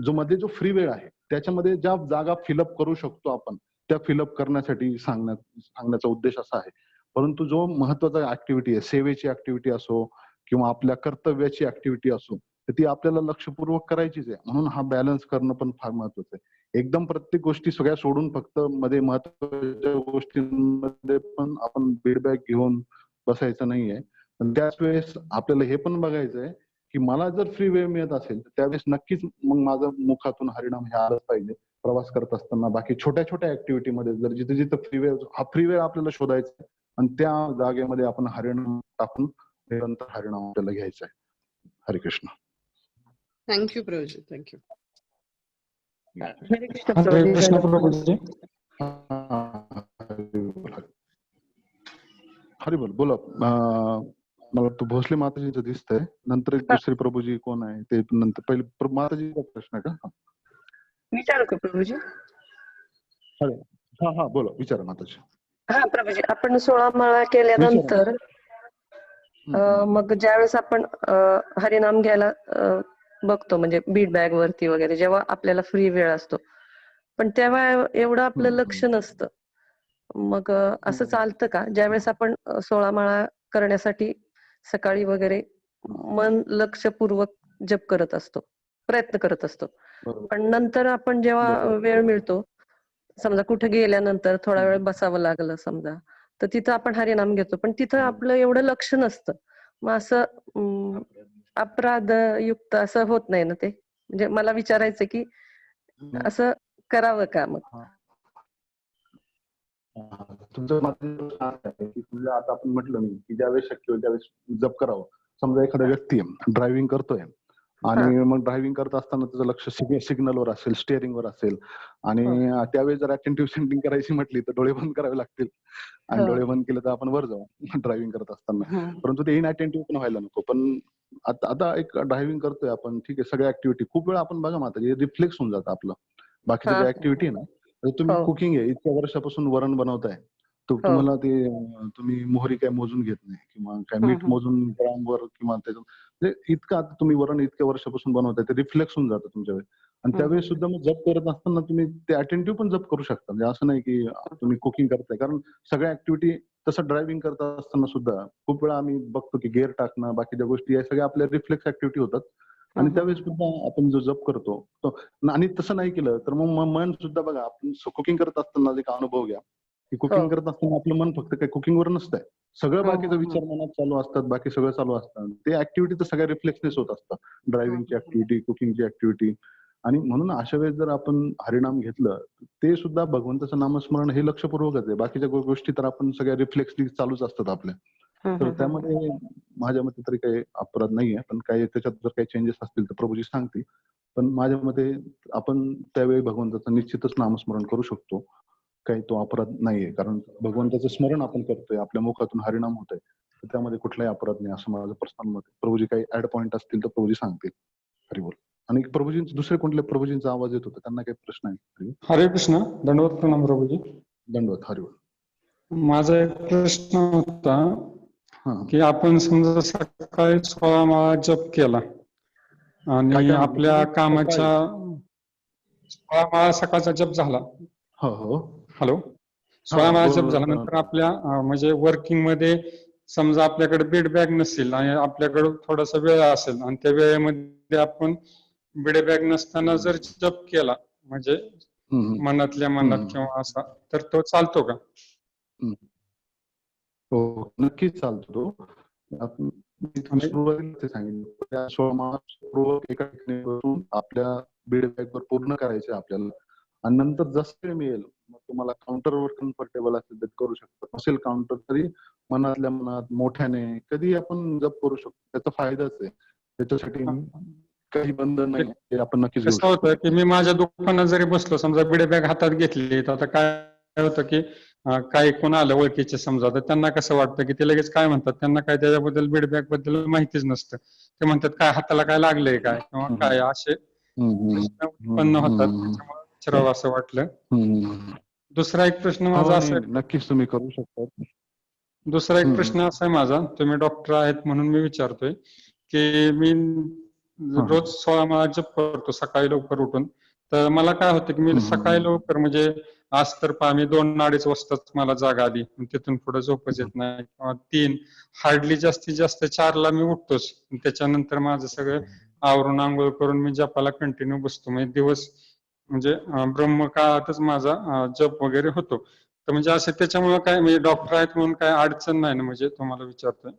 जो मध्ये जो फ्री वेळ आहे त्याच्यामध्ये ज्या जागा फिलअप करू शकतो आपण त्या फिलअप करण्यासाठी सांगण्याचा उद्देश असा आहे. परंतु जो महत्वाचा ऍक्टिव्हिटी आहे, सेवेची ऍक्टिव्हिटी असो किंवा आपल्या कर्तव्याची ऍक्टिव्हिटी असो, तर ती आपल्याला लक्षपूर्वक करायचीच आहे. म्हणून हा बॅलन्स करणं पण फार महत्वाचं आहे. एकदम प्रत्येक गोष्टी सगळ्या सोडून फक्त मध्ये महत्वाच्या गोष्टींमध्ये पण आपण बीडबॅग घेऊन बसायचं नाहीये. पण त्याच वेळेस आपल्याला हे पण बघायचं आहे की मला जर फ्री वेळ मिळत असेल तर त्यावेळेस नक्कीच मग माझं मुखातून हरिनाम हे आलंच पाहिजे. प्रवास करत असताना बाकी छोट्या छोट्या ऍक्टिव्हिटीमध्ये जर जिथे जिथे फ्री वेळ आपल्याला शोधायचा आहे आणि त्या जागेमध्ये आपण हरिनाम टाकून निरंतर हरिनाम आपल्याला घ्यायचा आहे. हरे कृष्ण. Thank you Prabhuji, thank you. हरे कृष्ण हरे प्रभूजी. कृष्ण प्रभूजी. हरी बोल बोला. मला तो भोसले माताजीचं दिसतंय, नंतर एक दुसरे प्रभूजी कोण आहे ते नंतर. पहिले माताजीचा प्रश्न आहे का? विचारू का प्रभूजी? हा हा बोला, विचारा माताजी. हा प्रभूजी, आपण 16 माळा केल्यानंतर मग ज्यावेळेस आपण हरिनाम घ्यायला बघतो म्हणजे बीड बॅग वरती वगैरे जेव्हा आपल्याला फ्री वेळ असतो, पण तेव्हा एवढं आपलं लक्ष नसतं. मग असं चालतं का ज्यावेळेस आपण 16 माळा करण्यासाठी सकाळी वगैरे मन लक्षपूर्वक जप करत असतो, प्रयत्न करत असतो, पण नंतर आपण जेव्हा वेळ मिळतो, समजा कुठे गेल्यानंतर थोडा वेळ बसावं लागलं समजा, तर तिथं आपण हरिनाम घेतो, पण तिथं आपलं एवढं लक्ष नसतं. मग असं अपराधयुक्त असं होत नाही ना ते? म्हणजे मला विचारायचं की असं करावं का मग? तुमचं मत आहे की तुझ्या आता आपण म्हटलं मी की ज्यावेळेस शक्य होईल त्यावेळेस जप करावं. समजा एखादा व्यक्ती ड्रायव्हिंग करतोय आणि मग ड्रायव्हिंग करत असताना त्याचं लक्ष सिग्नलवर असेल, स्टिअरिंगवर असेल आणि त्यावेळेस जर अटेंटिव्ह सेंटिंग करायची म्हटली तर डोळे बंद करावे लागतील आणि डोळे बंद केले तर आपण वर जाऊ ड्रायव्हिंग करत असताना. परंतु ते इनअटेंटिव्ह पण व्हायला नको. पण आता एक ड्रायव्हिंग करतोय आपण, ठीक आहे, सगळ्या ऍक्टिव्हिटी खूप वेळा आपण बघा माता रिफ्लेक्स होऊन जातं आपलं. बाकीच्या ज्या ऍक्टिव्हिटी आहे ना, तुम्ही कुकिंग आहे, इतक्या वर्षापासून वरण बनवताय, तुम्हाला ते तुम्ही मोहरी काय मोजून घेत नाही किंवा काय मीठ मोजून ग्रामवर किंवा त्याचं इतकं आता तुम्ही वरण इतक्या वर्षापासून बनवताय, ते रिफ्लेक्स होऊन जातं तुमच्या वेळेस. आणि त्यावेळेस सुद्धा मग जप करत असताना तुम्ही ते अटेंटिव्ह पण जप करू शकता. म्हणजे असं नाही की तुम्ही कुकिंग करताय, कारण सगळ्या ऍक्टिव्हिटी तसं ड्रायव्हिंग करत असताना सुद्धा खूप वेळा आम्ही बघतो की गेअर टाकणं, बाकीच्या गोष्टी या सगळ्या आपल्या रिफ्लेक्स ऍक्टिव्हिटी होतात. आणि त्यावेळेस सुद्धा आपण जो जप करतो आणि तसं नाही केलं तर मग मन सुद्धा बघा, आपण कुकिंग करत असताना एक अनुभव घ्या, की कुकिंग करत असताना आपलं मन फक्त काही कुकिंगवर नसतंय, सगळं हो, बाकीचं हो, हो. विचार मनात चालू असतात, बाकी सगळं चालू असतं. ते ऍक्टिव्हिटी तर सगळ्या रिफ्लेक्सनेस होत असतात, ड्रायव्हिंगची ऍक्टिव्हिटी, कुकिंगची ऍक्टिव्हिटी. आणि म्हणून अशा वेळेस जर आपण हरिनाम घेतलं, ते सुद्धा भगवंताचं नामस्मरण हे लक्षपूर्वकच आहे. बाकीच्या गोष्टी तर आपण सगळ्या रिफ्लेक्सली चालूच असतात आपल्या. तर त्यामध्ये माझ्या मते तरी काही अपराध नाहीये, पण काही त्याच्यात जर काही चेंजेस असतील तर प्रभूजी सांगतील. पण माझ्या मते आपण त्यावेळी भगवंताचं निश्चितच नामस्मरण करू शकतो. काही तो अपराध नाहीये, कारण भगवंताचं स्मरण आपण करतोय, आपल्या मुखातून हरिनाम होतंय, तर त्यामध्ये कुठलाही अपराध नाही असं माझं पर्सनल मत आहे. प्रभूजी काही ऍड पॉईंट असतील तर प्रभूजी सांगतील. हरिबोल. आणि प्रभूजींचे दुसरे कुठल्या प्रभूजींचा आवाज येत होता, त्यांना काही प्रश्न आहे? हरिबोल. हरे कृष्ण. दंडवत प्रणाम प्रभूजी. दंडवत. हरिबोल. माझा एक प्रश्न होता हा. की आपण समजा सकाळी 16 माळा जप केला काय आणि काय म्हणले आपल्या तुम्ही? कामाच्या 16 माळा सकाळचा जप झाला. हो हो. हॅलो. 16 माळा जप बोल. झाल्यानंतर आपल्या म्हणजे वर्किंग मध्ये समजा आपल्याकडे बीडबॅग नसेल आणि आपल्याकडे थोडासा वेळ असेल आणि त्या वेळेमध्ये आपण बीडबॅग नसताना जर जप केला म्हणजे मनातल्या मनात किंवा असा, तर तो चालतो का? हो, नक्कीच चालतो तो. आपण सुरुवातीला ते सांगितलं, त्या 16 माळा पूर्वक एका ठिकाणी बसून आपल्या बीडबॅगवर पूर्ण करायचे आपल्याला. आणि नंतर जसं वेळ मिळेल, मग तुम्हाला काउंटरवर कम्फर्टेबल असेल तर करू शकता, नसेल काउंटर तरी मनातल्या मनात मोठ्याने कधी आपण जप करू शकतो. त्याचा फायदाच आहे, त्याच्यासाठी काही बंधन नाही, ते आपण नक्कीच घेऊ कसं होतं शकतो. की मी माझ्या दुकानात जरी बसलो, समजा बीडबॅग हातात घेतली, तर आता काय होतं की काही कोण आलं ओळखीचे समजा, तर त्यांना कसं वाटतं की ते लगेच काय म्हणतात, त्यांना काय त्याच्याबद्दल बीडबॅग बद्दल माहितीच नसतं. ते म्हणतात काय हाताला काय लागलंय काय किंवा काय, असे प्रश्न उत्पन्न होतात. त्याच्यामुळे विचारावं असं वाटलं. दुसरा एक प्रश्न माझा असा आहे, नक्कीच तुम्ही करू शकता. दुसरा एक प्रश्न असा आहे माझा, तुम्ही डॉक्टर आहेत म्हणून मी विचारतोय की मी रोज 16 माळा जप करतो सकाळी लवकर उठून. तर मला काय होतं की मी सकाळी लवकर म्हणजे आज तर पहा मी 2-2:30 वाजताच मला जाग आली, तिथून पुढे झोपच येत नाही, किंवा 3 हार्डली जास्तीत जास्त 4ला मी उठतोच. त्याच्यानंतर माझं सगळं आवरून आंघोळ करून मी जपाला कंटिन्यू बसतो. म्हणजे दिवस म्हणजे ब्रह्मकाळातच माझा जप वगैरे होतो. तर म्हणजे असं त्याच्यामुळे काय म्हणजे डॉक्टर आहेत म्हणून काय अडचण नाही ना, म्हणजे तुम्हाला विचारतोय.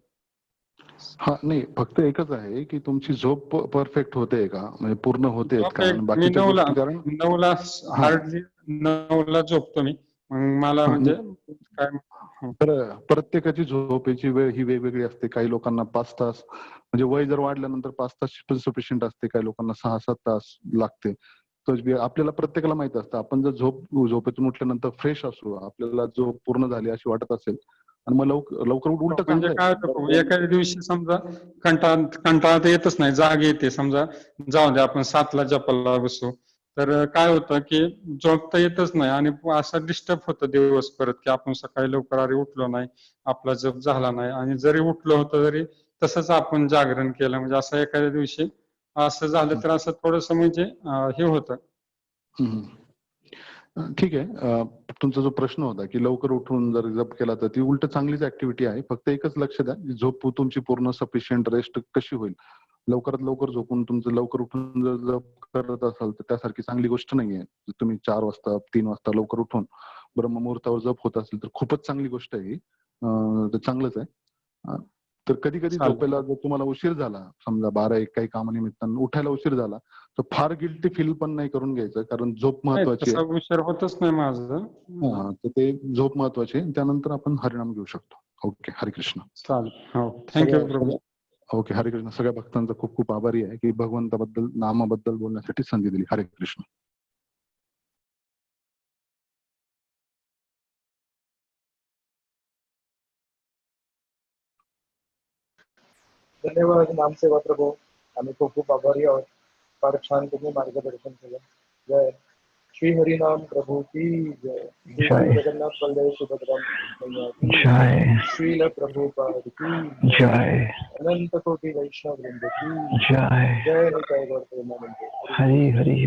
हा, नाही, फक्त एकच आहे की तुमची झोप परफेक्ट होते का, म्हणजे पूर्ण होते का, आणि मी बाकीच्या 9ला गोष्टी कारण 9ला हार्डली 9ला झोपतो मी. मग मला म्हणजे काय तर प्रत्येकाची झोपेची वेळ ही वेगवेगळी असते. काही लोकांना 5 तास, म्हणजे वय जर वाढल्यानंतर 5 तास पण सफिशियंट असते, काही लोकांना 6-7 तास लागते. तर आपल्याला प्रत्येकाला माहित असतं, आपण जर झोपेतून उठल्यानंतर फ्रेश असू, आपल्याला झोप पूर्ण झाली अशी वाटत असेल, आणि मग लवकर उलट म्हणजे चांगलं काय आहे. होतं एखाद्या दिवशी समजा कंटाळा तर येतच नाही, जाग येते. समजा जाऊ दे आपण 7ला जपायला बसू, तर काय होतं की झोप तर येतच नाही आणि असं डिस्टर्ब होतं दिवस परत, की आपण सकाळी लवकर अरे उठलो नाही, आपला जप झाला नाही, आणि जरी उठलो होतं तरी तसंच आपण जागरण केलं. म्हणजे असं एखाद्या दिवशी असं झालं तर असं थोडस म्हणजे हे होतं. ठीक आहे. तुमचा जो प्रश्न होता की लवकर उठून जर जप केला तर ती उलट चांगलीच ऍक्टिव्हिटी आहे. फक्त एकच लक्ष द्या, झोप तुमची पूर्ण सफिशियंट रेस्ट कशी होईल. लवकरात लवकर झोपून तुमचं लवकर उठून जर जप करत असाल तर त्यासारखी चांगली गोष्ट नाहीये. तुम्ही 4 वाजता 3 वाजता लवकर उठून ब्रह्ममुहूर्तावर जप होत असेल तर खूपच चांगली गोष्ट आहे ही. तर चांगलंच आहे. तर कधी कधी झोपेला जर तुम्हाला उशीर झाला, समजा 12-1 काही कामानिमित्तानं उठायला उशीर झाला, तर फार गिल्टी फील पण नाही करून घ्यायचं, कारण झोप महत्वाची आहे. तसा उशीर होतच नाही माझं. तर ते झोप महत्वाची आहे. त्यानंतर आपण हरिनाम घेऊ शकतो. ओके. हरे कृष्ण. चालेल. हो, थँक्यू प्रभू. ओके. हरे कृष्ण. सगळ्या भक्तांचा खूप खूप आभारी आहे की भगवंताबद्दल, नामाबद्दल बोलण्यासाठी संधी दिली. हरे कृष्ण. धन्यवाद नामसेवा प्रभू. आम्ही खूप खूप आभारी आहोत. फार छान तुम्ही मार्गदर्शन केलं. जय श्री हरिनाम प्रभु की जय. श्री जगन्नाथ बलदेव सुभद्रा मैया की जय. श्रील प्रभुपाद की जय. अनंत कोटि वैष्णव वृंद की जय. जय निताय गौर प्रेमानंद. हरि हरि.